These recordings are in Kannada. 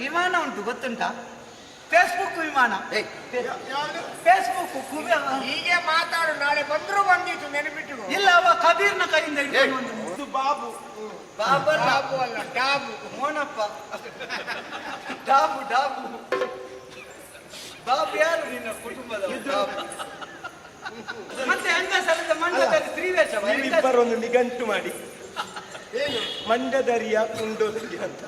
ವಿಮಾನ ಉಂಟು ಗೊತ್ತುಂಟಾ? ಫೇಸ್ಬುಕ್ ವಿಮಾನ. ಫೇಸ್ಬುಕ್ ಹೀಗೆ ಮಾತಾಡು, ನಾಳೆ ಬಂದ್ರು ಬಂದಿತ್ತು ನೆನಪಿಟ್ಟು. ಇಲ್ಲ, ಅವ ಕಬೀರ್ನ ಕೈಯಿಂದ ಹಿಡ್ಕೊಂಡು ಬಾಬು ಬಾಬು ಅಲ್ಲ ಡಾಬು. ಮೋನಪ್ಪ ಡಾಬು ಡಾಬು. ಬಾಬು ಯಾರು ನಿನ್ನ ಕುಟುಂಬದ? ಮತ್ತೆ ಹೆಂಗಸರದ ಮಂಡದಲ್ಲಿ ಸ್ತ್ರೀವೇಷ. ಇಬ್ಬರೊಂದು ನಿಘಂಟು ಮಾಡಿ ಮಂಡದರಿಯ ಕುಂಡೋದರಿ ಅಂತ.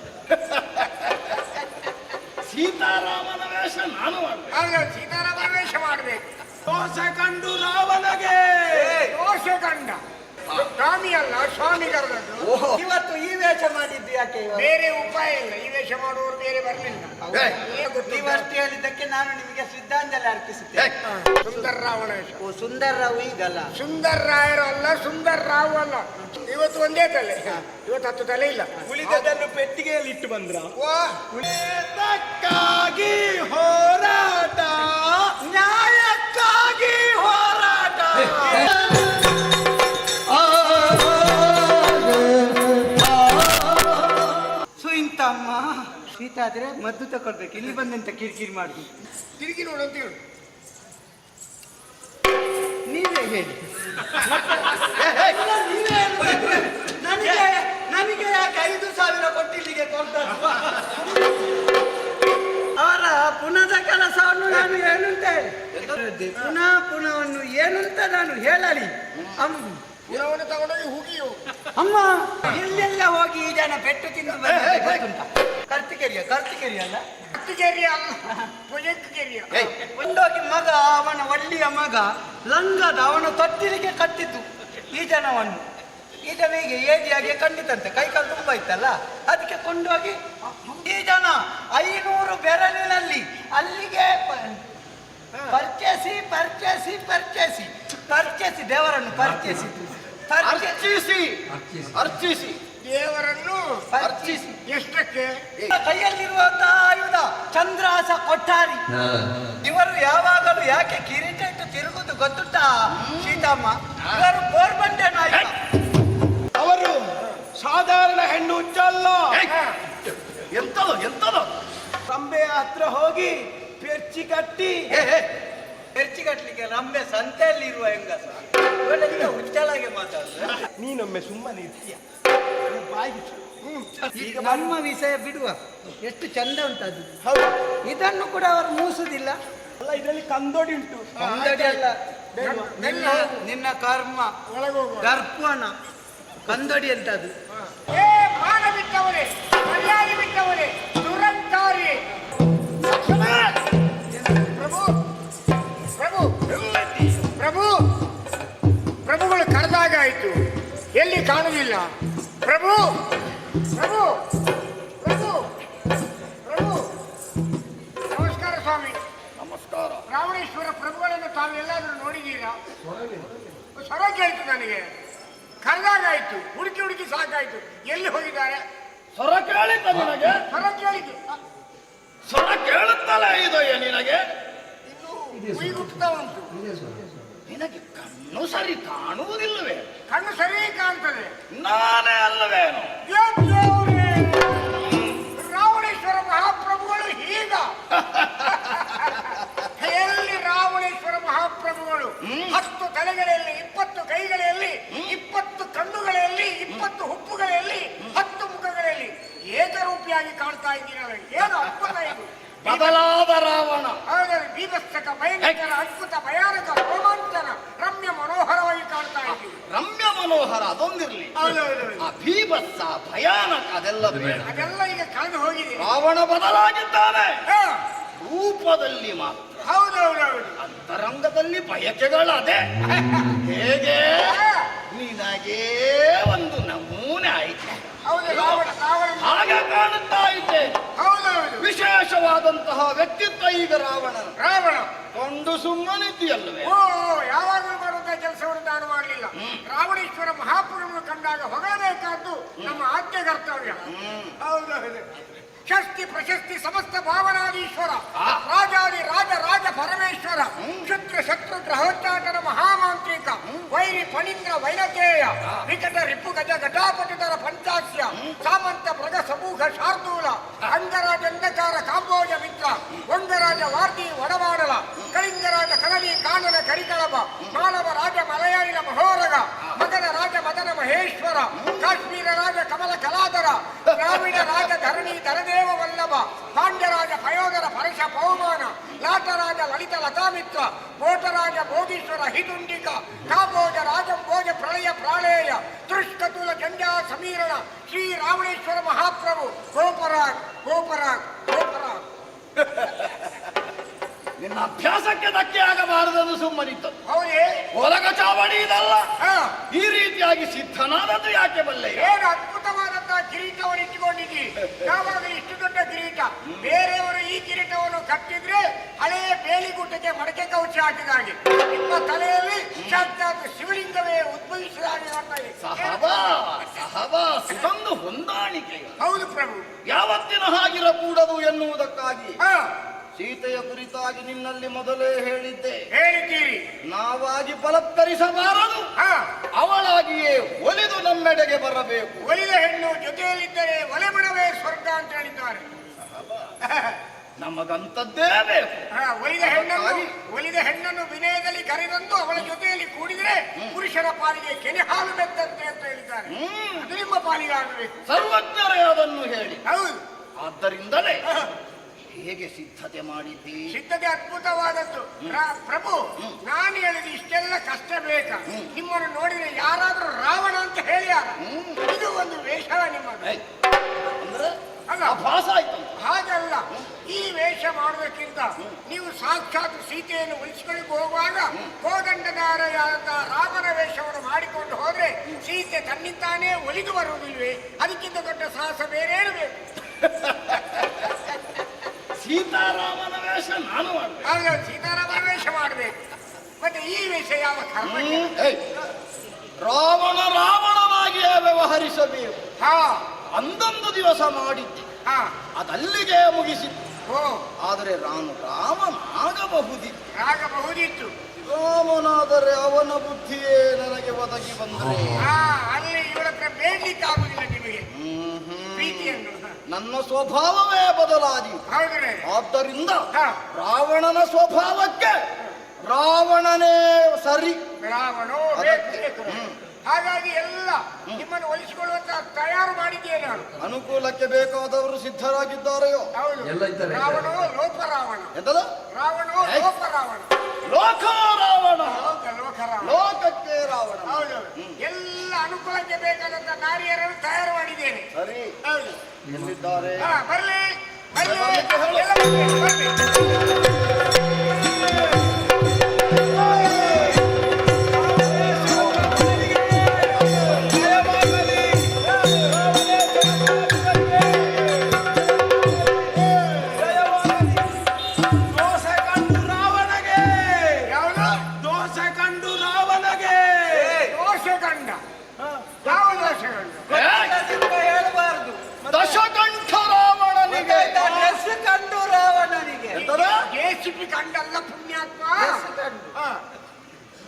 ಸೀತಾರಾಮನ ವೇಷ ನಾನು ಮಾಡ್ಬೇಕು. ಸೀತಾರಾಮನ ವೇಷ ಮಾಡ್ಬೇಕು. ದೋಷ ಕಂಡು ರಾವಣಗೆ ದೋಷ ಕಂಡ ಸ್ವಾಮಿ ಅಲ್ಲ, ಸ್ವಾಮಿ ಕರೆದದ್ದು. ಇವತ್ತು ಈ ವೇಷ ಮಾಡಿದ್ದು ಯಾಕೆ? ಬೇರೆ ಉಪಾಯ ಇಲ್ಲ, ಈ ವೇಷ ಮಾಡುವವರು ಬೇರೆ ಬರಲಿಲ್ಲ. ನೀವಷ್ಟು ಹೇಳಿದ್ದಕ್ಕೆ ನಾನು ನಿಮಗೆ ಶ್ರದ್ಧಾಂಜಲಿ ಅರ್ಪಿಸುತ್ತೇನೆ. ಸುಂದರ ರಾವಣ ವೇಷ. ಓ, ಸುಂದರ ರಾವ್ ಈಗಲ್ಲ, ಸುಂದರ ರಾಯರು ಅಲ್ಲ, ಸುಂದರ ರಾವ್ ಅಲ್ಲ. ಇವತ್ತು ಒಂದೇ ತಲೆ, ಇವತ್ತು 10 ತಲೆ ಇಲ್ಲ. ಉಳಿದದನ್ನು ಪೆಟ್ಟಿಗೆಯಲ್ಲಿ ಇಟ್ಟು ಬಂದ್ರ. ನ್ಯಾಯಕ್ಕಾಗಿ ಹೋರಾಟ, ನ್ಯಾಯಕ್ಕಾಗಿ ಹೋರಾಟ. ಸುಯಿಂತಮ್ಮ ಶೀತ ಆದ್ರೆ ಮದ್ದು ತಕೊಳ್ಬೇಕು. ಇಲ್ಲಿ ಬಂದಂತ ಕಿರಿಕಿರಿ ಮಾಡುದು. ತಿರುಗಿ ನೋಡು ಅಂತ ಹೇಳು. ನೀವೇ ಹೇಳಿ. ನನಗೆ ಯಾಕೆ 5,000 ಕೊಟ್ಟಿಲ್ಲಿಗೆ ಕೊಡ್ತಾರೆ? ಅವರ ಪುನಃದ ಕೆಲಸವನ್ನು ನಾನು ಏನಂತ ಹೇಳಿ ಪುನಃವನ್ನು ಏನಂತ ನಾನು ಹೇಳಲಿ? ಪುನವನ್ನು ತಗೊಂಡೋಗಿ ಹುಗಿಯು. ಅಮ್ಮ ಎಲ್ಲೆಲ್ಲ ಹೋಗಿ ಈ ಜನ ಪೆಟ್ಟು ತಿಂದು ಗೊತ್ತುಂಟ? ಕರ್ತಿಕೆರಿಯ ಅಲ್ಲ, ಕರ್ತಿಕೆರಿಯ ಅಲ್ಲ, ಪುಜಕ್ಕೆರಿಯ. ಒಂದೋಗಿ ಮಗ, ಅವನ ಒಳ್ಳೆಯ ಮಗ ಲಂಗದ ಅವನ ತೊಟ್ಟಿಲಿಗೆ ಕಟ್ಟಿದ್ದು ಈ ಜನವನ್ನು. ಈ ಜನ ಹೀಗೆ ಏದಿಯಾಗಿ ಕಂಡಿತಂತೆ, ಕೈಕಾಲು ತುಂಬ ಇತ್ತಲ್ಲ, ಅದಕ್ಕೆ ಕೊಂಡೋಗಿ ಈ ಜನ 500 ಬೆರಳಿನಲ್ಲಿ ಅಲ್ಲಿಗೆ ಪರ್ಚೇಸಿ ದೇವರನ್ನು ಅರ್ಚಿಸಿ ದೇವರನ್ನು ಅರ್ಚಿಸಿ. ಎಷ್ಟಕ್ಕೆ? ಕೈಯಲ್ಲಿರುವಂತಹ ಆಯುಧ ಚಂದ್ರಾಸ ಕೊಠಾರಿ. ಇವರು ಯಾವಾಗಲೂ ಯಾಕೆ ಕಿರೀಟ ಇಟ್ಟು ತಿರುಗುದು ಗೊತ್ತುಂಟಾ ಸೀತಮ್ಮ? ಇವರು ಗೋರ್ಬಂಡೆ ನಾಯಕ. ಅವರು ಸಾಧಾರಣ ಹೆಣ್ಣು ಹುಚ್ಚಲ್ಲ. ಎಂತದೋ ರಂಬೆ ಹತ್ರ ಹೋಗಿ ಪೆರ್ಚಿ ಕಟ್ಟಲಿಕ್ಕೆ ರಂಬೆ ಸಂತೆಯಲ್ಲಿರುವ ಹೆಂಗಸ ಹುಚ್ಚಲಾಗೆ ಮಾತಾಡುದು. ನೀನೊಮ್ಮೆ ಸುಮ್ಮನೆ ಇರ್ತೀಯ. ಈಗ ನಮ್ಮ ವಿಷಯ ಬಿಡುವ. ಎಷ್ಟು ಚಂದ ಉಂಟದು. ಹೌದು, ಇದನ್ನು ಕೂಡ ಅವರು ಮೂಸುದಿಲ್ಲ. ಅಲ್ಲ, ಇದರಲ್ಲಿ ಕಂದೋಡಿ ಉಂಟು. ಕಂದಡಿ ಅಲ್ಲ, ನಿನ್ನ ಕರ್ಮ ಗರ್ಪಣ ಕಂದಡಿ ಅಂತದು. ಮಾನ ಬಿಟ್ಟವರೇ, ಮರ್ಯಾದೆ ಬಿಟ್ಟವರೇ, ದುರಂಕಾರಿ. ಪ್ರಭುಗಳು ಕರೆದಾಗಾಯ್ತು, ಎಲ್ಲಿ ಕಾಣುವುದಿಲ್ಲ. ಪ್ರಭು ಪ್ರಭು ಪ್ರಭು ಪ್ರಭು ನಮಸ್ಕಾರ ಸ್ವಾಮಿ. ನಮಸ್ಕಾರ. ರಾವಣೇಶ್ವರ ಪ್ರಭುಗಳನ್ನು ತಾವೆಲ್ಲಾದ್ರೂ ನೋಡಿದ್ದೀರಾ? ಸ್ವರ ಕೇಳ್ತು ನನಗೆ. ಕರೆದಾಗಾಯ್ತು, ಹುಡುಕಿ ಸಾಕಾಯ್ತು. ಎಲ್ಲಿ ಹೋಗಿದ್ದಾರೆ? ಸ್ವರ ಕೇಳಿದ್ದ ನಿನಗೆ? ಸ್ವರ ಕೇಳಿದ್ದು ಸ್ವರ ಕೇಳುತ್ತಲೇ ಇದೆಯೇ ನಿನಗೆ? ಉಯ್ಗುತ್ತಾ ಉಂಟು. ನಿನಗೆ ಕಣ್ಣು ಸರಿ ಕಾಣುವುದಿಲ್ಲವೇ? ಕಣ್ಣು ಸರಿ ಕಾಣ್ತದೆ. ನಾನೇ ಅಲ್ಲವೇನು? ರಾವಣೇಶ್ವರ ಮಹಾಪ್ರಭುಗಳು ಹೀಗ. ಎಲ್ಲಿ ರಾವಣೇಶ್ವರ ಮಹಾಪ್ರಭುಗಳು 10 ತಲೆಗಳಲ್ಲಿ, 20 ಕೈಗಳಲ್ಲಿ, 20 ಕಣ್ಣುಗಳಲ್ಲಿ, 20 ಹುಪ್ಪುಗಳಲ್ಲಿ, 10 ಮುಖಗಳಲ್ಲಿ ಏಕರೂಪಿಯಾಗಿ ಕಾಣ್ತಾ ಇದ್ದೀರಲ್ಲ. ಏನು ಅದ್ಭುತ ಇದು! ಬದಲಾದ ರಾವಣ. ಹೌದೌದು, ಬೀಭತ್ಸಕ, ಭಯಂಕರ, ಅದ್ಭುತ, ಭಯಾನಕ, ರೋಮಾಂಚನ, ರಮ್ಯ ಮನೋಹರವಾಗಿ ಕಾಣ್ತಾ ಇದ್ದೀವಿ. ರಮ್ಯ ಮನೋಹರ ಅದೊಂದಿರ್ಲಿ. ಆ ಭೀಭತ್ಸ, ಭಯಾನಕ ಅದೆಲ್ಲ ಬೇಡ. ಅದೆಲ್ಲ ಈಗ ಕಳೆದು ಹೋಗಿದೆ. ರಾವಣ ಬದಲಾಗಿದ್ದಾನೆ ರೂಪದಲ್ಲಿ ಮಾತ್ರ. ಹೌದೌದೌದು. ಅಂತರಂಗದಲ್ಲಿ ಬಯಕೆಗಳದೆ. ಹೇಗೆ ನಿನಗೇ ಒಂದು ನಮೂನೆ ಆಯ್ತು. ಹಾಗೆ ಕಾಣುತ್ತಾ ಇದ್ದೆ. ಹೌದೌದು. ವಿಶೇಷವಾದಂತಹ ವ್ಯಕ್ತಿತ್ವ ಈಗ ರಾವಣ ಕೊಂಡು ಸುಮ್ಮನಿದ್ದೀಯಲ್ಲವೇ? ಓ, ಯಾವಾಗಲೂ ಮಾಡುವಂತಹ ಕೆಲಸವನ್ನು ನಾನು ಮಾಡಲಿಲ್ಲ. ರಾವಣೇಶ್ವರ ಮಹಾಪುರವನ್ನು ಕಂಡಾಗ ಹೊಗಳಬೇಕಾದ್ದು ನಮ್ಮ ಆದ್ಯ ಕರ್ತವ್ಯ. ಹೌದೌದು. ಷಷ್ಠಿ ಪ್ರಶಸ್ತಿ ಸಮಸ್ತ ಭಾವನಾದೀಶ್ವರ, ರಾಜಾದಿ ರಾಜ ಪರಮೇಶ್ವರ, ಕ್ಷುದ್ರ ಶತ್ರು ಗ್ರಹೋಚ್ಚಾಟನ ಮಹಾಮಾಂತ್ರಿಕ, ವೈರಿ ಫಣೀಂದ್ರ ವೈನತೇಯ, ವಿಕಟ ರಿಪು ಗಜ ಘಟಾಪಟುತರ ಪಂಚಾಸ್ಯ, ಸಾಮಂತ ಮೃಗ ಸಮೂಹ ಶಾರ್ದೂಲ, ಅಂಗರಾಜಂದಕ ಪಾಂಡ್ಯರಾಜ ಪಯೋಧರ ಪರಶ ಪವಮಾನ ಲಾಟರಾಜ ಲಲಿತ ಲತಾಮಿತ್ರ ಕೋಟರಾಜ ಭೋಗೀಶ್ವರ ಹಿದುಂಡಿಕ ಕಾಭೋಜ ರಾಜಂಭೋಜ ಪ್ರಳಯ ಪ್ರಾಳೇಯ ತೃಷ್ಕತುಲ ಜಂಜಾ ಸಮೀರಣ ಶ್ರೀ ರಾವಣೇಶ್ವರ ಮಹಾಪ್ರಭು ಗೋಪರಾಗ್ ಗೋಪರಾಗ್ ಗೋಪರಾಗ್. ನಿನ್ನ ಅಭ್ಯಾಸಕ್ಕೆ ಧಕ್ಕೆ ಆಗಬಾರದನ್ನು ಸುಮ್ಮನಿದ್ದದ್ದು. ಹೌದೇ? ಒಲಗ ಚಾವಡಿ ಇದಲ್ಲ. ಹಾ, ಈ ರೀತಿಯಾಗಿ ಸಿದ್ಧನಾದದ್ದು ಯಾಕೆ ಬಲ್ಲೆ? ಏನು ಅದ್ಭುತವಾದಂತಹ ಕಿರೀಟವನ್ನು ಇಟ್ಟುಕೊಂಡಿದ್ದಿ. ಯಾವಾಗಲೂ ಇಷ್ಟು ದೊಡ್ಡ ಕಿರೀಟ. ಬೇರೆಯವರು ಈ ಕಿರೀಟವನ್ನು ಕಟ್ಟಿದ್ರೆ ಹಳೆಯ ಬೇಲಿಗುಡ್ಡಕ್ಕೆ ಮಡಕೆ ಕವಚ ಹಾಕಿದ ಹಾಗೆ, ನಿಮ್ಮ ತಲೆಯಲ್ಲಿ ಸಾಕ್ಷಾತ್ ಶಿವಲಿಂಗವೇ ಉದ್ಭವಿಸಿದ ಹಾಗೆ ಕಾಣ್ತಾ ಇದೆ. ಸಹವಾಸ ಇದೊಂದು ಹೊಂದಾಣಿಕೆ. ಹೌದು ಪ್ರಭು. ಯಾವತ್ತಿನ ಹಾಗಿರಕೂಡದು ಎನ್ನುವುದಕ್ಕಾಗಿ ಹಾ, ಸೀತೆಯ ಕುರಿತಾಗಿ ನಿನ್ನಲ್ಲಿ ಮೊದಲೇ ಹೇಳಿದ್ದೆ. ಹೇಳಿದ್ದೀರಿ. ನಾವಾಗಿ ಬಲತ್ಕರಿಸಬಾರದು, ಹಾ, ಅವಳಾಗಿಯೇ ಒಲಿದು ನಮ್ಮೆಡೆಗೆ ಬರಬೇಕು. ಒಲಿದ ಹೆಣ್ಣು ಜೊತೆಯಲ್ಲಿದ್ದರೆ ಒಲೆಮಣವೇ ಸ್ವರ್ಗ ಅಂತ ಹೇಳಿದ್ದಾರೆ. ನಮಗಂತದ್ದೇ ಬೇಕು. ಒಲಿದ ಹೆಣ್ಣನ್ನು ವಿನಯದಲ್ಲಿ ಕರೆದಂದು ಅವಳ ಜೊತೆಯಲ್ಲಿ ಕೂಡಿದರೆ ಪುರುಷರ ಪಾಲಿಗೆ ಕೆನೆ ಹಾಲು ಮೆತ್ತಂತೆ ಅಂತ ಹೇಳಿದ್ದಾರೆ. ಅದು ನಿಮ್ಮ ಪಾಲಿಗೆ ಆಗಬೇಕು. ಸರ್ವಜ್ಞರೇ ಅದನ್ನು ಹೇಳಿ. ಹೌದು. ಆದ್ದರಿಂದಲೇ ಹೇಗೆ ಸಿದ್ಧತೆ ಮಾಡಿದ್ದಿ? ಸಿದ್ಧತೆ ಅದ್ಭುತವಾದದ್ದು ಪ್ರಭು. ನಾನು ಹೇಳಿದ ಇಷ್ಟೆಲ್ಲ ಕಷ್ಟ ಬೇಕಾ? ನಿಮ್ಮನ್ನು ನೋಡಿದ್ರೆ ಯಾರಾದ್ರೂ ರಾವಣ ಅಂತ ಹೇಳ್ಯಾರ? ಇದು ಒಂದು ವೇಷ ನಿಮ್ಮದು. ಅಂದ್ರೆ ಅಲ್ಲ, ಭಾಸ ಆಯ್ತು. ಹಾಗಲ್ಲ, ಈ ವೇಷ ಮಾಡೋದಕ್ಕಿಂತ ನೀವು ಸಾಕ್ಷಾತ್ ಸೀತೆಯನ್ನು ಉಳಿಸಿಕೊಳ್ಳಿಕ್ಕೆ ಹೋಗುವಾಗ ಕೋದಂಡಧಾರೆಯಾದ ರಾಮನ ವೇಷವನ್ನು ಮಾಡಿಕೊಂಡು ಹೋದ್ರೆ ಸೀತೆ ತನ್ನಿಂತಾನೇ ಒಲಿದು ಬರುವುದಿಲ್ವೇ? ಅದಕ್ಕಿಂತ ದೊಡ್ಡ ಸಾಹಸ ಬೇರೇನು ಬೇಕು? ಸೀತಾರಾಮನ ವೇಷ ನಾನು ಮಾಡ್ಬೇಕು. ಸೀತಾರಾಮನ ವೇಷ ಮಾಡಬೇಕು. ಮತ್ತೆ ಈ ವೇಷ ಯಾವ ಕರ್ಮಕ್ಕೆ? ರಾವಣನಾಗಿಯೇ ವ್ಯವಹರಿಸಬೇಕು. ಹಾ, ಅಂದೊಂದು ದಿವಸ ಮಾಡಿದ್ದೆ, ಹಾ, ಅದಲ್ಲಿಗೆ ಮುಗಿಸಿದ್ದು. ಓ, ಆದರೆ ನಾನು ರಾಮನಾಗಬಹುದಿತ್ತು. ಆಗಬಹುದಿತ್ತು. ರಾಮನಾದರೆ ಅವನ ಬುದ್ಧಿಯೇ ನನಗೆ ಒದಗಿ ಬಂದರೆ ಅಲ್ಲಿ ಇವರ ಹತ್ರ ಬೇಡ್ಲಿಕ್ಕೆ ಆಗುದಿಲ್ಲ ನಿಮಗೆ ಪ್ರೀತಿಯನ್ನು. ನನ್ನ ಸ್ವಭಾವವೇ ಬದಲಾದಿ. ಹೌದ್ರೆ? ಆದ್ದರಿಂದ ರಾವಣನ ಸ್ವಭಾವಕ್ಕೆ ರಾವಣನೇ ಸರಿ. ರಾವಣೋ ಹಾಗಾಗಿ ಎಲ್ಲ ನಿಮ್ಮನ್ನು ಒಲಿಸಿಕೊಳ್ಳುವಂತ ತಯಾರು ಮಾಡಿದ್ದೆ ನಾನು. ಅನುಕೂಲಕ್ಕೆ ಬೇಕಾದವರು ಸಿದ್ಧರಾಗಿದ್ದಾರೆಯೋ? ಹೌದು. ರಾವಣೋ ಲೋಕ ರಾವಣ. ಎಂತದ? ರಾವಣೋ ಲೋಕ ರಾವಣ. ಲೋಕ ರಾವಣ. ಲೋಕ ರಾವಣ. ಲೋಕಕ್ಕೆ ರಾವಣ. ಹೌದು. ಎಲ್ಲ ಅನುಕೂಲಕ್ಕೆ ಬೇಕಾದಂತ ನಾರಿಯರನ್ನು ತಯಾರು ಮಾಡಿದ್ದೇನೆ. ಸರಿ. ಹೌದು. ಎಲ್ಲಿದ್ದಾರೆ? ಬರ್ಲಿ ಬರ್ಲಿ. ಕಂಡಲ್ಲ ಪುಣ್ಯಾತ್ಮ.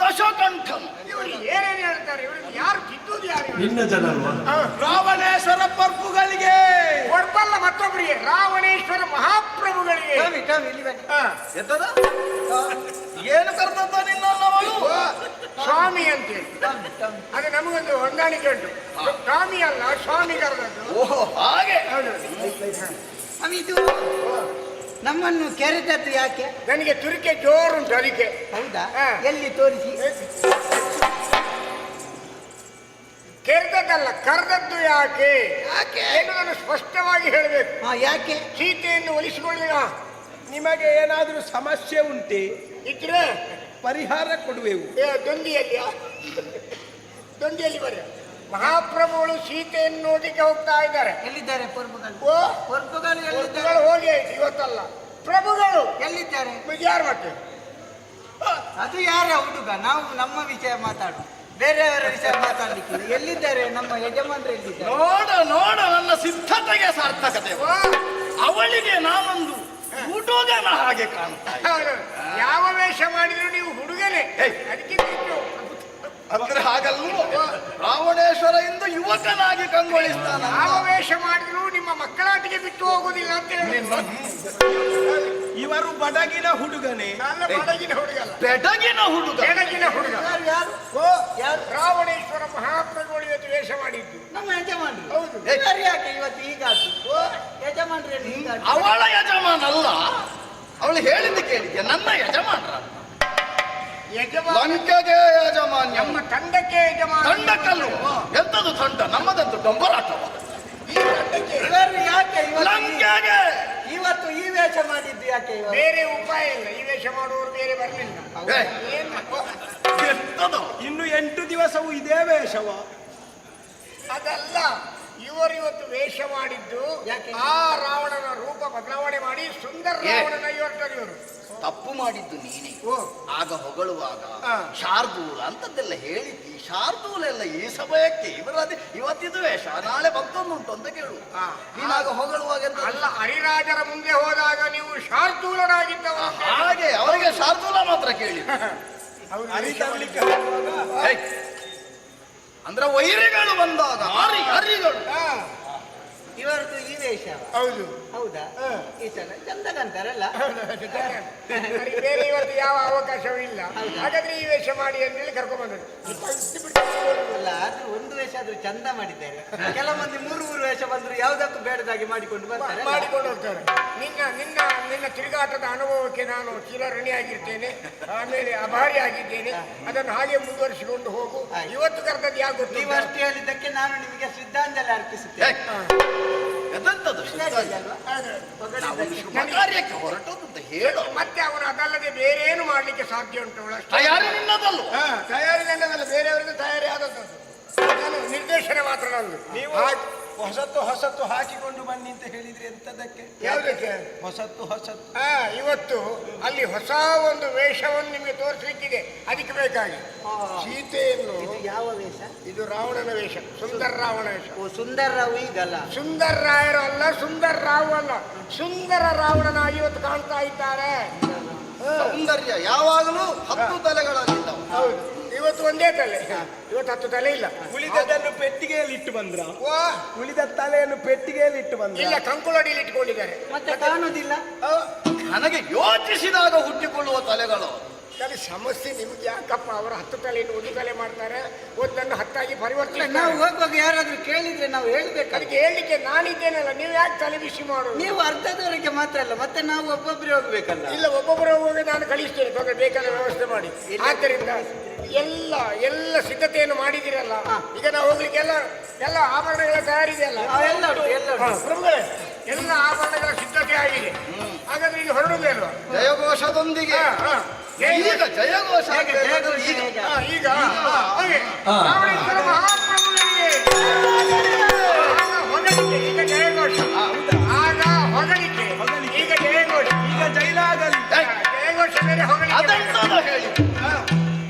ದಶಕಂಠಂ. ಇವರು ಏನೇನು ಹೇಳ್ತಾರೆ? ಇವರು ಯಾರು ಕಿತ್ತುದು ಯಾರು? ನಿನ್ನ ಜನಲ್ವಾ? ರಾವಣೇಶ್ವರ ಪ್ರಭುಗಳಿಗೆ ಕೊಡ್ಬಲ್ಲ ಮತ್ತೊಬ್ಬರಿಗೆ. ರಾವಣೇಶ್ವರ ಮಹಾಪ್ರಭುಗಳಿಗೆ. ಏನು ಕರೆದದ್ದ ನಿನ್ನಲ್ಲವಳು? ಸ್ವಾಮಿ ಅಂತೇಳಿ. ಅದು ನಮಗೊಂದು ಹೊಂದಾಣಿಕೆ ಉಂಟು. ಸ್ವಾಮಿ ಅಲ್ಲ, ಸ್ವಾಮಿ ಕರೆದದ್ದು. ಓಹೋ, ಹಾಗೆ. ಇದು ನಮ್ಮನ್ನು ಕೆರೆದದ್ದು ಯಾಕೆ? ನನಗೆ ತುರಿಕೆ ಜೋರುಂಟು ಅದಕ್ಕೆ. ಹೌದಾ? ಎಲ್ಲಿ ತೋರಿಸಿ. ಕೆರೆದದ್ದಲ್ಲ, ಕರೆದದ್ದು ಯಾಕೆ ಎನ್ನುವುದನ್ನು ಸ್ಪಷ್ಟವಾಗಿ ಹೇಳಬೇಕು. ಯಾಕೆ? ಸೀತೆಯನ್ನು ಒಲಿಸಿಕೊಳ್ಳಿಲ್ಲ. ನಿಮಗೆ ಏನಾದರೂ ಸಮಸ್ಯೆ ಉಂಟೆ ಇದ್ರೆ ಪರಿಹಾರ ಕೊಡುವೆವು. ದೊಂದಿಯಲ್ಲಿ ಬರ್ರಿ. ಮಹಾಪ್ರಭುಗಳು ಸೀತೆಯನ್ನು ನೋಡಲಿಕ್ಕೆ ಹೋಗ್ತಾ ಇದ್ದಾರೆ. ಎಲ್ಲಿದ್ದಾರೆ ಪ್ರಭುಗಳು? ಪ್ರಭುಗಳು ಹೋಗಿ ಆಯ್ತು, ಇವತ್ತಲ್ಲ. ಪ್ರಭುಗಳು ಎಲ್ಲಿದ್ದಾರೆ? ಯಾರು ಮತ್ತೆ? ಅದು ಯಾರ ಹುಡುಗ? ನಾವು ನಮ್ಮ ವಿಷಯ ಮಾತಾಡು, ಬೇರೆಯವರ ವಿಷಯ ಮಾತಾಡ್ಲಿಕ್ಕೆ. ಎಲ್ಲಿದ್ದಾರೆ ನಮ್ಮ ಯಜಮಾನರು? ಎಲ್ಲಿದ್ದಾರೆ? ನೋಡ ನನ್ನ ಸಿದ್ಧತೆಗೆ ಸಾರ್ಥಕತೆ. ಅವಳಿಗೆ ನಾನೊಂದು ಹುಡುಗನ ಹಾಗೆ ಕಾಣ್ತಾ. ಯಾವ ವೇಷ ಮಾಡಿದ್ರು ನೀವು ಹುಡುಗನೇ. ಅದಕ್ಕೆ ಅಂದ್ರೆ ಹಾಗಲ್ವ? ರಾವಣೇಶ್ವರ ಇಂದು ಯುವಕನಾಗಿ ಕಂಗೊಳಿಸ್ತಾನ. ಯಾವ ವೇಷ ಮಾಡಿದ್ರು ನಿಮ್ಮ ಮಕ್ಕಳಾಟಿಗೆ ಬಿಟ್ಟು ಹೋಗುದಿಲ್ಲ ಅಂತ ಹೇಳಿ. ಇವರು ಬಡಗಿನ ಹುಡುಗನೇ. ಬಡಗಿನ ಹುಡುಗಲ್ಲ, ಬೆಡಗಿನ ಹುಡುಗ. ಬೆಡಗಿನ ಹುಡುಗ. ಯಾರು? ರಾವಣೇಶ್ವರ ಮಹಾಪ್ರಭುಗಳು ಇವತ್ತು ವೇಷ ಮಾಡಿದ್ದು ನಮ್ಮ ಯಜಮಾನರು. ಹೌದು. ಯಾಕೆ ಇವತ್ತು ಹೀಗಾದ್ರು? ಯಜಮಾನ್ರು ಅವಳ ಯಜಮಾನ ಅಲ್ಲ, ಅವಳು ಹೇಳಿದ್ದು ಕೇಳಿದ್ದೆ, ನನ್ನ ಯಜಮಾನರ ಯಜಮಾನ ಲಂಕೆಗೆ ಯಜಮಾನ್ಯ. ನಮ್ಮ ತಂಡಕ್ಕೆ ಯಜಮಾನ. ತಂಡಕ್ಕಲ್ವ? ಎಂತದು ತಂಡ? ನಮ್ಮದಂತೂ ಡೊಂಬರಾಟವ. ಈ ತಂಡಕ್ಕೆ ಇವರು ಯಾಕೆ ಲಂಕೆಗೆ ಇವತ್ತು ಈ ವೇಷ ಮಾಡಿದ್ದು ಯಾಕೆ ಇವರು? ಬೇರೆ ಉಪಾಯ ಇಲ್ಲ, ಈ ವೇಷ ಮಾಡುವವರು ಬೇರೆ ಬರಲಿಲ್ಲ. ಏ, ಏನು ಎಂತದು? ಇನ್ನು 8 ದಿವಸವೂ ಇದೇ ವೇಷವ. ಅದಲ್ಲ, ಇವರು ಇವತ್ತು ವೇಷ ಮಾಡಿದ್ದು ಯಾಕೆ? ಆ ರಾವಣನ ರೂಪ ಬದಲಾವಣೆ ಮಾಡಿ ಸುಂದರ ರಾವಣನ ಇವರು. ತಪ್ಪು ಮಾಡಿದ್ದು ನೀನೆ. ಓ, ಆಗ ಹೊಗಳುವಾಗ ಹಾ. ಶಾರ್ದೂಲ ಅಂತದ್ದೆಲ್ಲ ಹೇಳಿದ್ದಿ. ಶಾರ್ದೂಲ ಎಲ್ಲ ಈ ಸಮಯಕ್ಕೆ ಇವರದೇ ಇವತ್ತಿದು ವೇಷ, ನಾಳೆ ಮತ್ತೊಂದುಂಟು ಅಂತ ಕೇಳು. ಹಾ. ನೀನಾಗ ಹೊಗಳುವಾಗ ಎಂತ? ಅಲ್ಲ, ಹರಿರಾಜರ ಮುಂದೆ ಹೋದಾಗ ನೀವು ಶಾರ್ದೂಲನಾಗಿದ್ದವ. ಹಾಗೆ ಅವರಿಗೆ ಶಾರ್ದೂಲ ಮಾತ್ರ ಕೇಳಿ. ಅರಿತವಳಿಕೆ ಹೋಗುವಾಗ ಏಯ್, ಅಂದ್ರೆ ವೈರಿಗಳು ಬಂದಾಗ ಹರಿಗಳು. ಇವರದ್ದು ಈ ವೇಷ ಹೌದು. ಹೌದಾ? ಈ ಸಲ ಚಂದಗಂತಾರಲ್ಲ. ಬೇರೆ ಇವತ್ತು ಯಾವ ಅವಕಾಶವೂ ಇಲ್ಲ. ಹಾಗಾದ್ರೆ ಈ ವೇಷ ಮಾಡಿ ಅಂತೇಳಿ ಕರ್ಕೊಂಡ್ ಬಂದರು. ಅಲ್ಲ, ಆದ್ರೂ ಒಂದು ವೇಷ ಆದ್ರೂ ಚಂದ ಮಾಡಿದ್ದಾರೆ. ಕೆಲ ಮಂದಿ ಮೂರು ವೇಷ ಬಂದ್ರು ಯಾವ್ದಕ್ಕೂ ಬೇಡದಾಗಿ ಮಾಡಿಕೊಂಡು ಬರ್ತಾರೆ. ಮಾಡಿಕೊಂಡು ಹೋಗ್ತಾರೆ. ನಿನ್ನ ತಿರುಗಾಟದ ಅನುಭವಕ್ಕೆ ನಾನು ಚಿರಋಣಿಯಾಗಿರ್ತೇನೆ, ಆಮೇಲೆ ಅಭಾರಿ ಆಗಿದ್ದೇನೆ. ಅದನ್ನು ಹಾಗೆ ಮುಂದುವರಿಸಿಕೊಂಡು ಹೋಗು. ಇವತ್ತು ಕರೆದದ್ದು ಯಾಕೆ ಗೊತ್ತು? ನೀವು ಅಷ್ಟು ಹೇಳಿದ್ದಕ್ಕೆ ನಾನು ನಿಮಗೆ ಶ್ರದ್ಧಾಂಜಲಿ ಅರ್ಪಿಸುತ್ತೇನೆ. ಎಂತದ್ದು ಶುಭ ಕಾರ್ಯಕ್ಕೆ ಹೊರಟದ್ದು ಅಂತ ಹೇಳು. ಮತ್ತೆ ಅವನು ಅದಲ್ಲದೆ ಬೇರೆ ಏನು ಮಾಡ್ಲಿಕ್ಕೆ ಸಾಧ್ಯ ಉಂಟು? ತಯಾರಿ ನಿನ್ನದಲ್ಲ. ತಯಾರಿ ನನ್ನದಲ್ಲ, ಬೇರೆಯವರಿಗೆ ತಯಾರಿ ಆದದ್ದು. ನಾನು ನಿರ್ದೇಶನ ಮಾತ್ರ ನಂದು. ನೀವು ಹೊಸತ್ತು ಹಾಕಿಕೊಂಡು ಬನ್ನಿ ಅಂತ ಹೇಳಿದ್ರಿ, ಎಂತದಕ್ಕೆ? ಯಾವುದಕ್ಕೆ? ಹೊಸತ್ತು ಇವತ್ತು ಅಲ್ಲಿ ಹೊಸ ಒಂದು ವೇಷವನ್ನು ನಿಮಗೆ ತೋರಿಸಲಿಕ್ಕಿದೆ. ಅದಕ್ಕೆ ಬೇಕಾಗಿ ಸೀತೆಯನ್ನು. ಇದು ಯಾವ ವೇಷ? ಇದು ರಾವಣನ ವೇಷ, ಸುಂದರ ರಾವಣ ವೇಷ. ಓ, ಸುಂದರ ರಾವ್ ಈಗಲ್ಲ. ಸುಂದರ ರಾಯರು ಅಲ್ಲ, ಸುಂದರ ರಾವ್ ಅಲ್ಲ, ಸುಂದರ ರಾವಣನಾಗಿ ಇವತ್ತು ಕಾಣ್ತಾ ಇದ್ದಾರೆ. ಸೌಂದರ್ಯ ಯಾವಾಗಲೂ 10 ತಲೆಗಳಲ್ಲಿದ್ದಾವೆ. ಹೌದು, ಇವತ್ತು ಒಂದೇ ತಲೆ, ಇವತ್ತು 10 ತಲೆ ಇಲ್ಲ. ಉಳಿದದನ್ನು ಪೆಟ್ಟಿಗೆಯಲ್ಲಿ ಇಟ್ಟು ಬಂದ್ರ? ವಾ, ಉಳಿದ ತಲೆಯನ್ನು ಪೆಟ್ಟಿಗೆಯಲ್ಲಿ ಇಟ್ಟು ಬಂದ್ರ? ಇಲ್ಲ, ಕಂಕುಳಡಿಯಲ್ಲಿ ಇಟ್ಕೊಂಡಿದ್ದಾರೆ. ಮತ್ತೆ ಕಾಣುವುದಿಲ್ಲ. ನನಗೆ ಯೋಚಿಸಿದಾಗ ಹುಟ್ಟಿಕೊಳ್ಳುವ ತಲೆಗಳು. ಅಲ್ಲಿ ಸಮಸ್ಯೆ ನಿಮ್ಗೆ ಯಾಕಪ್ಪ? ಅವರು 10 ತಲೆಯನ್ನು 1 ತಲೆ ಮಾಡ್ತಾರೆ, ಒಂದನ್ನು 10 ಆಗಿ ಪರಿವರ್ತನೆ. ನಾವು ಹೋಗುವಾಗ ಯಾರಾದ್ರೂ ಕೇಳಿದ್ರೆ ನಾವು ಹೇಳ್ಬೇಕು. ಅದಕ್ಕೆ ಹೇಳಲಿಕ್ಕೆ ನಾನಿದ್ದೇನಲ್ಲ, ನೀವು ಯಾಕೆ ತಲೆ ಬಿಸಿ ಮಾಡೋದು? ನೀವು ಅರ್ಧದವರೆಗೆ ಮಾತ್ರ ಅಲ್ಲ, ಮತ್ತೆ ನಾವು ಒಬ್ಬೊಬ್ಬರೇ ಹೋಗ್ಬೇಕಲ್ಲ. ಇಲ್ಲ, ಒಬ್ಬೊಬ್ಬರು ಹೋಗಿ ನಾನು ಕಳಿಸ್ತೇನೆ, ತೊಂದರೆ ಬೇಕಾದ ವ್ಯವಸ್ಥೆ ಮಾಡಿ. ಆದ್ದರಿಂದ ಎಲ್ಲ ಸಿದ್ಧತೆಯನ್ನು ಮಾಡಿದಿರಲ್ಲ. ಈಗ ನಾವು ಹೋಗ್ಲಿಕ್ಕೆ ಎಲ್ಲ ಆಭರಣಗಳ ತಯಾರಿದೆಯಲ್ಲ, ಎಲ್ಲ ಉಂಟು, ಎಲ್ಲ ಉಂಟು. ಪ್ರಭುಗಳೇ, ಎಲ್ಲ ಆಭರಣಗಳ ಸಿದ್ಧತೆ ಆಗಿದೆ. ಹಾಗಾದ್ರೆ ಈಗ ಹೊರಡುದೇ ಅಲ್ವಾ? ಜಯಘೋಷದೊಂದಿಗೆ. ಈಗ ಜಯಘೋಷ ಹೇಗೆ ಜಯಘೋಷ ಈಗ ಹೇಗೆ? ಈಗ ಹಾಗೆ ರಾವಣೇಶ್ವರ ಮಹಾಪ್ರಭುಗಳಿಗೆ ಆಗ ಹೊಗಳಿಕೆ, ಈಗ ಜಯಘೋಷ. ಆಗ ಹೊಗಳಿಕೆ, ಈಗ ಜಯಘೋಷ. ಈಗ ಜೈಲಾಗಲಿ. ಜಯಘೋಷ ಬೇರೆ, ಹೊಗಳಿಕೆ ಬೇರೆ. ಅದೆಂತದ ಹೇಳಿ.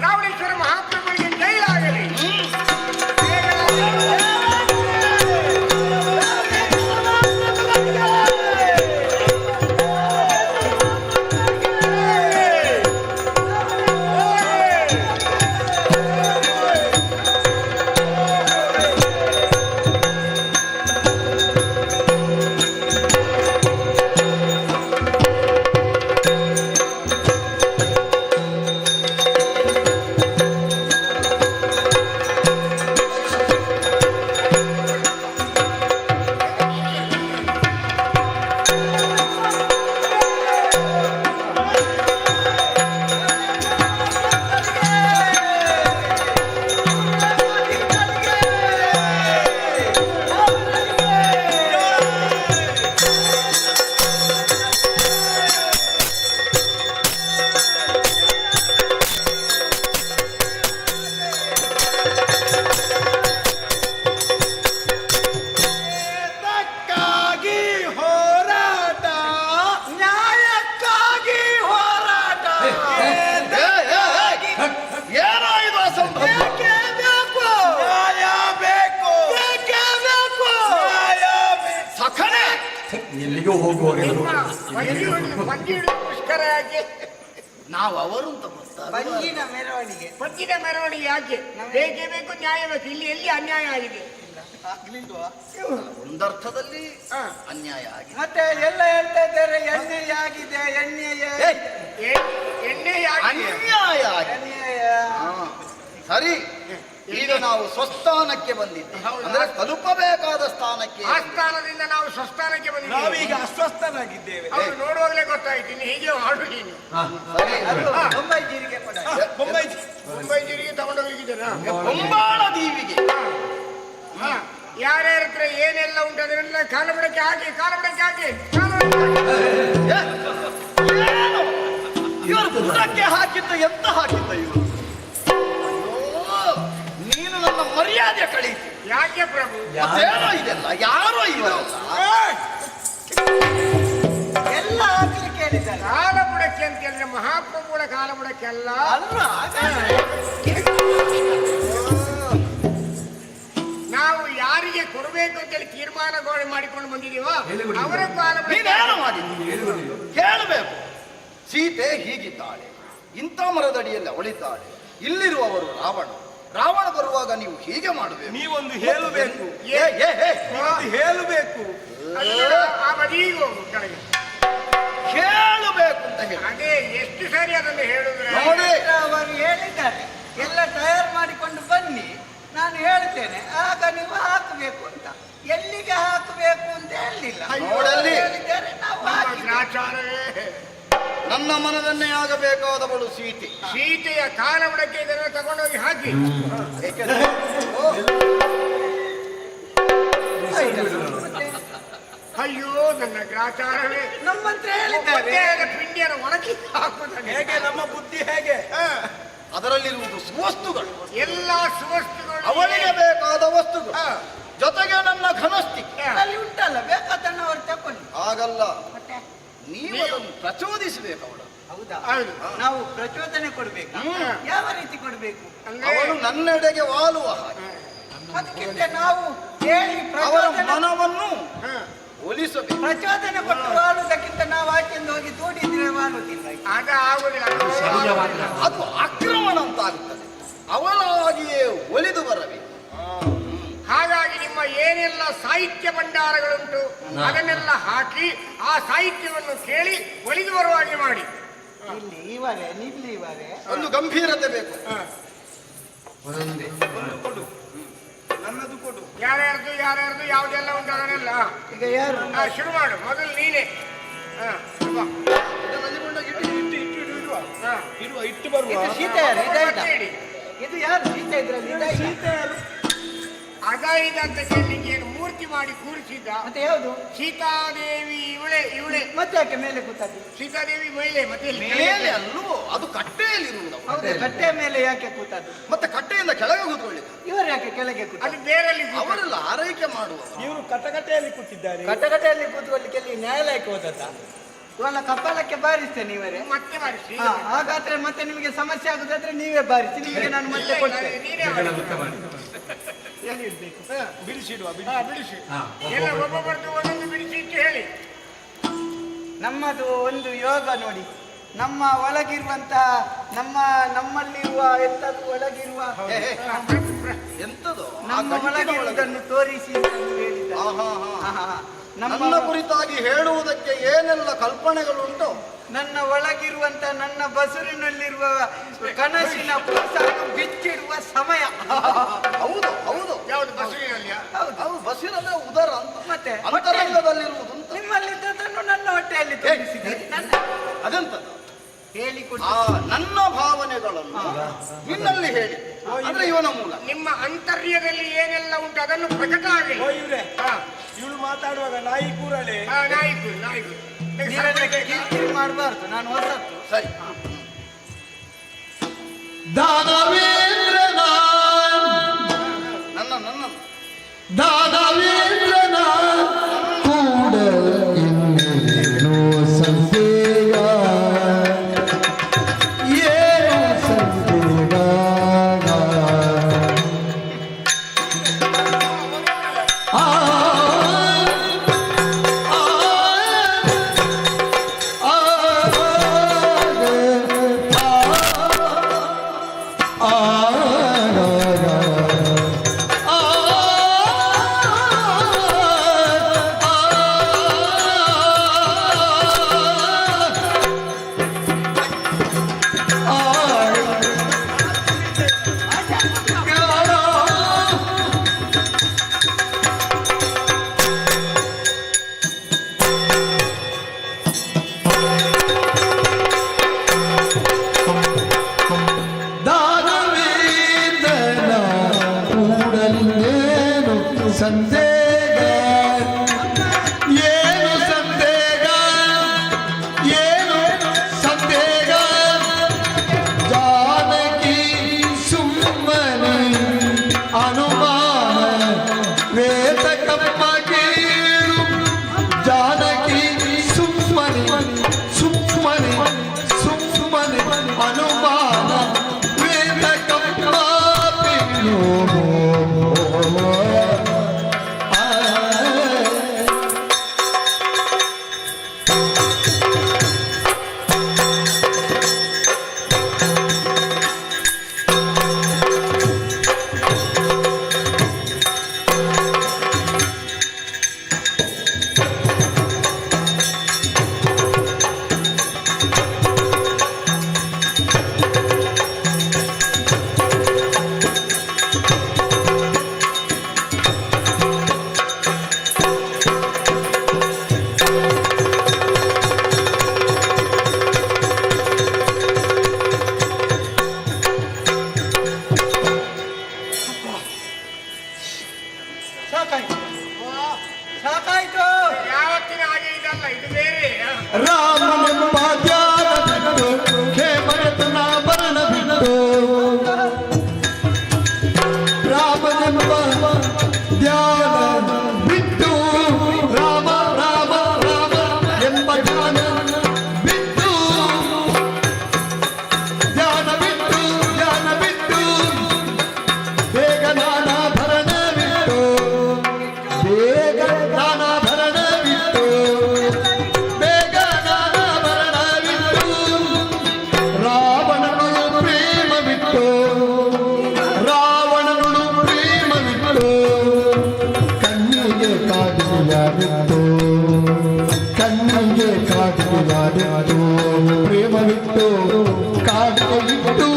ರಾವಣೇಶ್ವರ ಮಹಾಪ್ರಭುಗಳಿಗೆ ಜೈಲಾಗಲಿ. ಎಲ್ಲಿಗೂ ಹೋಗುವವರು ಪಂಜಿಗೋಸ್ಕರ ಯಾಕೆ? ನಾವು ಅವರು ಅಂತ ಗೊತ್ತಾಗ ಪಂಜಿನ ಮೆರವಣಿಗೆ. ಪಂಜಿನ ಮೆರವಣಿಗೆ ಯಾಕೆ? ಬೇಕೇ ಬೇಕು, ನ್ಯಾಯ ಬೇಕು. ಇಲ್ಲಿ ಎಲ್ಲಿ ಅನ್ಯಾಯ ಆಗಿದೆ? ಆಗ್ಲಿಲ್ವಾ? ಒಂದರ್ಥದಲ್ಲಿ ಅನ್ಯಾಯ ಆಗಿದೆ. ಮತ್ತೆ ಎಲ್ಲ ಹೇಳ್ತಾ ಇದ್ದಾರೆ ಎಣ್ಣೆಯಾಗಿದೆ, ಎಣ್ಣೆಯ ಎಣ್ಣೆ ಯಾಕೆ? ಅನ್ಯಾಯ ಆಗಿದೆ. ಎಣ್ಣೆಯ ಹಾ, ಸರಿ. ಈಗ ನಾವು ಸ್ವಸ್ಥಾನಕ್ಕೆ ಬಂದಿದ್ದೇವೆ, ಅಂದ್ರೆ ತಲುಪಬೇಕಾದ ಸ್ಥಾನಕ್ಕೆ. ಆ ಸ್ಥಾನದಿಂದ ನಾವು ಸ್ವಸ್ಥಾನಕ್ಕೆ ಬಂದಿದ್ದೇವೆ. ನಾವೀಗ ಅಸ್ವಸ್ಥರಾಗಿದ್ದೇವೆ. ಅವ್ರು ನೋಡುವಾಗಲೇ ಗೊತ್ತಾಯ್ತು ಇನ್ನು ಹೀಗೆ ಹಾಡು ನೀನು. ಸರಿ, ಅದು ಬೊಂಬೈ ಜೀರಿಗೆ ಕೊಡ. ಮುಂಬೈ ಜೀರಿಗೆ ತಗೊಂಡೋಗ್ಲಿಕ್ಕಿದ್ದೇನಾ? ಹೊಂಬಾಳ ದೀವಿಗೆ ಯಾರ್ಯಾರ ಹತ್ರ ಏನೆಲ್ಲ ಉಂಟು ಅದನ್ನೆಲ್ಲ ಕಾಲಬಡಕ್ಕೆ ಹಾಕಿ ಏನು? ಇವರು ಬುಡಕ್ಕೆ ಹಾಕಿದ್ದ ಎಂತ ಹಾಕಿದ್ದ ಇವರು? ನೀನು ನನ್ನ ಮರ್ಯಾದೆ ಕಳೀತಿ. ಯಾಕೆ ಪ್ರಭು? ಮತ್ತೇನೋ ಇದೆಲ್ಲ, ಯಾರೋ ಇವರಲ್ಲ. ಎಲ್ಲ ಹಾಕ್ಲಿಕ್ಕೆ ಹೇಳಿದ್ದಾರೆ. ಕಾಲಬುಡಕ್ಕೆ ಅಂತ ಹೇಳಿದ್ರೆ ಮಹಾಪ್ರಭುಗಳ ಕಾಲಬುಡಕ್ಕೆ ಅಲ್ಲ. ಅಲ್ವಾ? ನಾವು ಯಾರಿಗೆ ಕೊಡಬೇಕು ಅಂತೇಳಿ ತೀರ್ಮಾನ ಮಾಡಿಕೊಂಡು ಬಂದಿದೀವೋ ಅವರ ನೀನೇನು ಮಾಡಿದ್ದೀನಿ ಹೇಳಬೇಕು. ಸೀತೆ ಹೀಗಿದ್ದಾಳೆ, ಇಂಥ ಮರದಡಿಯಲ್ಲಿ ಅವಳಿದ್ದಾಳೆ, ಇಲ್ಲಿರುವವರು ರಾವಣ ಬರುವಾಗ ನೀವು ಹೀಗೆ ಮಾಡಬೇಕು. ನೀವೊಂದು ಹೇಳಬೇಕು, ಹೇಳಬೇಕು. ಆ ಬದಿಗೆ ಹೋಗು ಕೆಳಗೆ ಹೇಳಬೇಕು ಅಂತ ಹೇಳಿ. ಅದೇ ಎಷ್ಟು ಸರಿ ಅದನ್ನು ಹೇಳಿದ್ರೆ ನೋಡಿ, ಅವರು ಹೇಳಿದ್ದಾರೆ ಎಲ್ಲ ತಯಾರು ಮಾಡಿಕೊಂಡು ಬನ್ನಿ, ನಾನು ಹೇಳ್ತೇನೆ, ಆಗ ನೀವು ಹಾಕಬೇಕು ಅಂತ. ಎಲ್ಲಿಗೆ ಹಾಕಬೇಕು ಅಂತ ಹೇಳಲಿಲ್ಲ. ನೋಡಲ್ಲಿ. ಹೇಳಿದ್ದಾರೆ, ನಾವು ಹಾಕಿದ್ದೇವೆ. ಆಚಾರವೇ ನನ್ನ ಮನದನ್ನೇ ಆಗಬೇಕಾದವಳು ಸೀತೆ. ಸೀತೆಯ ಕಾಲಬುಡಕ್ಕೆ ಇದನ್ನು ತಗೊಂಡೋಗಿ ಹಾಕಿ. ಏಕೆಂದರೆ ಅಯ್ಯೋ ನನ್ನ ಗ್ರಾಚಾರವೇ, ನಮ್ಮಂತ್ರ ಹೇಳಿದ್ದಾರೆ. ಹೊಟ್ಟೆಯ ಪಿಂಡಿಯನ್ನು ಒಣಗಿ ಹಾಕುತ್ತಾನೆ. ಹೇಗೆ ನಮ್ಮ ಬುದ್ಧಿ ಹೇಗೆ? ಅದರಲ್ಲಿರುವುದು ಸುವಸ್ತುಗಳು, ಎಲ್ಲ ಸುವಸ್ತುಗಳು ಅವಳಿಗೆ ಬೇಕಾದ ವಸ್ತುಗಳು, ಜೊತೆಗೆ ನನ್ನ ಘನಸ್ಥಿತಿ. ಅಲ್ಲಿ ಉಂಟಲ್ಲ, ಬೇಕಾದನ್ನು ಅವರು ತಕೊಳ್ಳಿ. ಹಾಗಲ್ಲ, ಮತ್ತೆ ನೀವು ಅದನ್ನು ಪ್ರಚೋದಿಸಬೇಕು ಅವಳು. ಹೌದಾ? ಹೌದು. ನಾವು ಪ್ರಚೋದನೆ ಕೊಡ್ಬೇಕು. ಯಾವ ರೀತಿ ಕೊಡ್ಬೇಕು? ಅವಳು ನನ್ನೆಡೆಗೆ ವಾಲುವ ಹಾಗೆ ಅದಕ್ಕಿಂತ ನಾವು ಹೇಳಿ ಅವರ ಪ್ರಚೋದನೆ ಮನವನ್ನು ಒಲಿಸಬೇಕು. ಪ್ರಚೋದನೆ ಕೊಟ್ಟು ವಾಳುವುದಕ್ಕಿಂತ ನಾವು ಆಚೆಯಿಂದ ಹೋಗಿ ತೋಡಿದ್ರೆ ವಾಳುವುದಿಲ್ಲ. ಆಗ ಆಗುದಿಲ್ಲ. ಅದು ಆಕ್ರಮಣ ಅಂತ ಆಗುತ್ತದೆ. ಅವಳಾಗಿಯೇ ಒಲಿದು ಬರಬೇಕು. ಹಾಗಾಗಿ ನಿಮ್ಮ ಏನೆಲ್ಲ ಸಾಹಿತ್ಯ ಭಂಡಾರಗಳುಂಟು ಅದನ್ನೆಲ್ಲ ಹಾಕಿ ಆ ಸಾಹಿತ್ಯವನ್ನು ಕೇಳಿ ಒಲಿದು ಬರುವ ಹಾಗೆ ಮಾಡಿ. ಇಲ್ಲಿ ಇವರೇ ನಿಲ್ಲಿ ಇವರೇ ಒಂದು ಗಂಭೀರತೆ ಬೇಕು. ನನ್ನದು ಕೊಡು. ಯಾರ್ಯಾರ್ದು ಯಾವುದೆಲ್ಲ ಉಂಟು ಅದನ್ನೆಲ್ಲ ಈಗ ಯಾರು ಶುರು ಮಾಡು. ಮೊದಲು ನೀನೆ. ಇಟ್ಟು ಬರುವ. ಇದು ಸೀತೆ ಯಾರು? ಇದಾಯ್ತಾ? ಇಡಿ. ಇದು ಯಾರು ಸೀತೆ? ಇದ್ರಲ್ಲಿ ಇದಾಯ್ತಾ? ಸೀತೆ ಯಾರು? ಅದ ಇದಂತ ಕೇಳಲಿಕ್ಕೆ ಏನು ಮೂರ್ತಿ ಮಾಡಿ ಕೂರಿಸಿದ್ದ? ಮತ್ತೆ ಯಾವುದು? ಸೀತಾದೇವಿ ಇವಳೆ. ಮತ್ತೆ ಯಾಕೆ ಮೇಲೆ ಕೂತದ್ದು? ಸೀತಾದೇವಿ ಮಹಿಳೆ. ಮತ್ತೆ ಮೇಲೆ ಅಲ್ಲೂ ಅದು ಕಟ್ಟೆಯಲ್ಲಿರುವುದು. ಹೌದು, ಕಟ್ಟೆಯ ಮೇಲೆ ಯಾಕೆ ಕೂತದ್ದು? ಮತ್ತೆ ಕಟ್ಟೆಯಿಂದ ಕೆಳಗೆ ಕೂತ್ಕೊಳ್ಳಿ. ಇವರು ಯಾಕೆ ಕೆಳಗೆ ಕೂತ? ಅದು ಬೇರಲ್ಲಿ ಅವರೆಲ್ಲ ಆರೈಕೆ ಮಾಡುವ. ಇವರು ಕಟಕಟೆಯಲ್ಲಿ ಕೂತಿದ್ದಾರೆ. ಕಟಕಟೆಯಲ್ಲಿ ಕೂತ್ಕೊಳ್ಳಿಕ್ಕೆ ಇಲ್ಲಿ ನ್ಯಾಯಾಲಯಕ್ಕೆ ಹೋದದ್ದ? ಇವಳ ಕಪಾಲಕ್ಕೆ ಬಾರಿಸ್ತೇನೆ ಇವರೇ. ಮತ್ತೆ ಮಾಡಿಸಿ. ಹಾಗಾದ್ರೆ ಮತ್ತೆ ನಿಮಗೆ ಸಮಸ್ಯೆ ಆಗುದಾದ್ರೆ ನೀವೇ ಬಾರಿಸಿ, ನಿಮಗೆ ನಾನು ಮತ್ತೆ ಕೊಡ್ತೇನೆ. ನೀನೇ ಮಾಡಿ. ಎಲ್ಲಿ ಇಡ್ಬೇಕು? ಬಿಡಿಸಿಡುವ. ಬಿಡಿಸಿ ಎಲ್ಲ ಒಬ್ಬೊಬ್ಬರದ್ದು ಒಂದೊಂದು ಬಿಡಿಸಿ ಇಟ್ಟು ಹೇಳಿ. ನಮ್ಮದು ಒಂದು ಯೋಗ ನೋಡಿ, ನಮ್ಮ ಒಳಗಿರುವಂತ ನಮ್ಮಲ್ಲಿರುವ ಎಂತದ್ದು ಒಳಗಿರುವ ಎಂತದು ನಮ್ಮ ಒಳಗಿರುವುದನ್ನು ತೋರಿಸಿ ಅಂತ ನೀವು ಹೇಳಿದ್ದಾರೆ. ನನ್ನ ಕುರಿತಾಗಿ ಹೇಳುವುದಕ್ಕೆ ಏನೆಲ್ಲ ಕಲ್ಪನೆಗಳುಂಟು, ನನ್ನ ಒಳಗಿರುವಂತ ನನ್ನ ಬಸುರಿನಲ್ಲಿರುವ ಕನಸಿನ ಪ್ರಸಾದ ಬಿಚ್ಚಿಡುವ ಸಮಯ. ಹೌದು ಹೌದು. ಯಾವುದು ಬಸವಿನಲ್ಲಿ? ಹೌದು, ಬಸ್ಸಿನಲ್ಲೇ ಉದರ ಅಂತ. ಮತ್ತೆ ಅಂತರಂಗದಲ್ಲಿರುವುದು ಅಂತ. ನಿಮ್ಮಲ್ಲಿದ್ದದನ್ನು ನನ್ನ ಹೊಟ್ಟೆಯಲ್ಲಿ ತೋರಿಸಿದ್ದೀರಿ. ಅದೆಂತದ್ದು? ಹೇಳಿಕೊಟ್ಟು ನನ್ನ ಭಾವನೆಗಳನ್ನು ನಿನ್ನಲ್ಲಿ ಹೇಳಿ, ಅಂದ್ರೆ ಇವನ ಮೂಲ. ನಿಮ್ಮ ಅಂತರ್ಯದಲ್ಲಿ ಏನೆಲ್ಲ ಉಂಟು ಅದನ್ನು ಪ್ರಕಟ ಆಗಲಿ. ಇವ್ರೆ, ಇವಳು ಮಾತಾಡುವಾಗ ನಾಯಿ ಕೂರಲೆ. ನಾಯಿಕು ಕಿರಿಕಿರಿ ಮಾಡಬಾರ್ದು, ನಾನು ಹೊಸತ್ತು. ಸರಿ. ದಾನವೇಂದ್ರನ ನನ್ನ ದಾನವೇಂದ್ರನ ಕೂಡ ಇನ್ನೇನು ಸಂದೇಹ, ಏನು ಸಂದೇಹ. ಹೇಳಿ ರಾಮನೆಂಬ ಧ್ಯಾನ ಬಿಟ್ಟು ಹೇಮರತನ ಬರಣ ಬಿಟ್ಟು ರಾಮನೆಂಬ ಧ್ಯಾನ ಬಿಟ್ಟು ರಾಮ ರಾಮ ರಾಮ ಎಂಬ ಧ್ಯಾನ ಬಿಟ್ಟು ಧ್ಯಾನ ಬಿಟ್ಟು ಧ್ಯಾನ ಬಿಟ್ಟು ಬೇಗ ನಾನಾಭರಣ ಬಿಟ್ಟು ಬೇಗ ನಾನಾಭರಣ ಬಿಟ್ಟು ಬೇಗ ನಾನಾಭರಣ ಬಿಟ್ಟು ರಾವಣನು ಪ್ರೇಮ ಬಿಟ್ಟು ರಾವಣನು ಪ್ರೇಮ ಬಿಟ್ಟು ಕಣ್ಣಿಗೆ ಕಾಡಿಯಾಡಿತ್ತು ಕಣ್ಣಿಗೆ ಕಾಡಿಯಾಡಿತ್ತು ಪ್ರೇಮ ಬಿಟ್ಟು ಕಾಡಿಗೆ ಬಿಟ್ಟು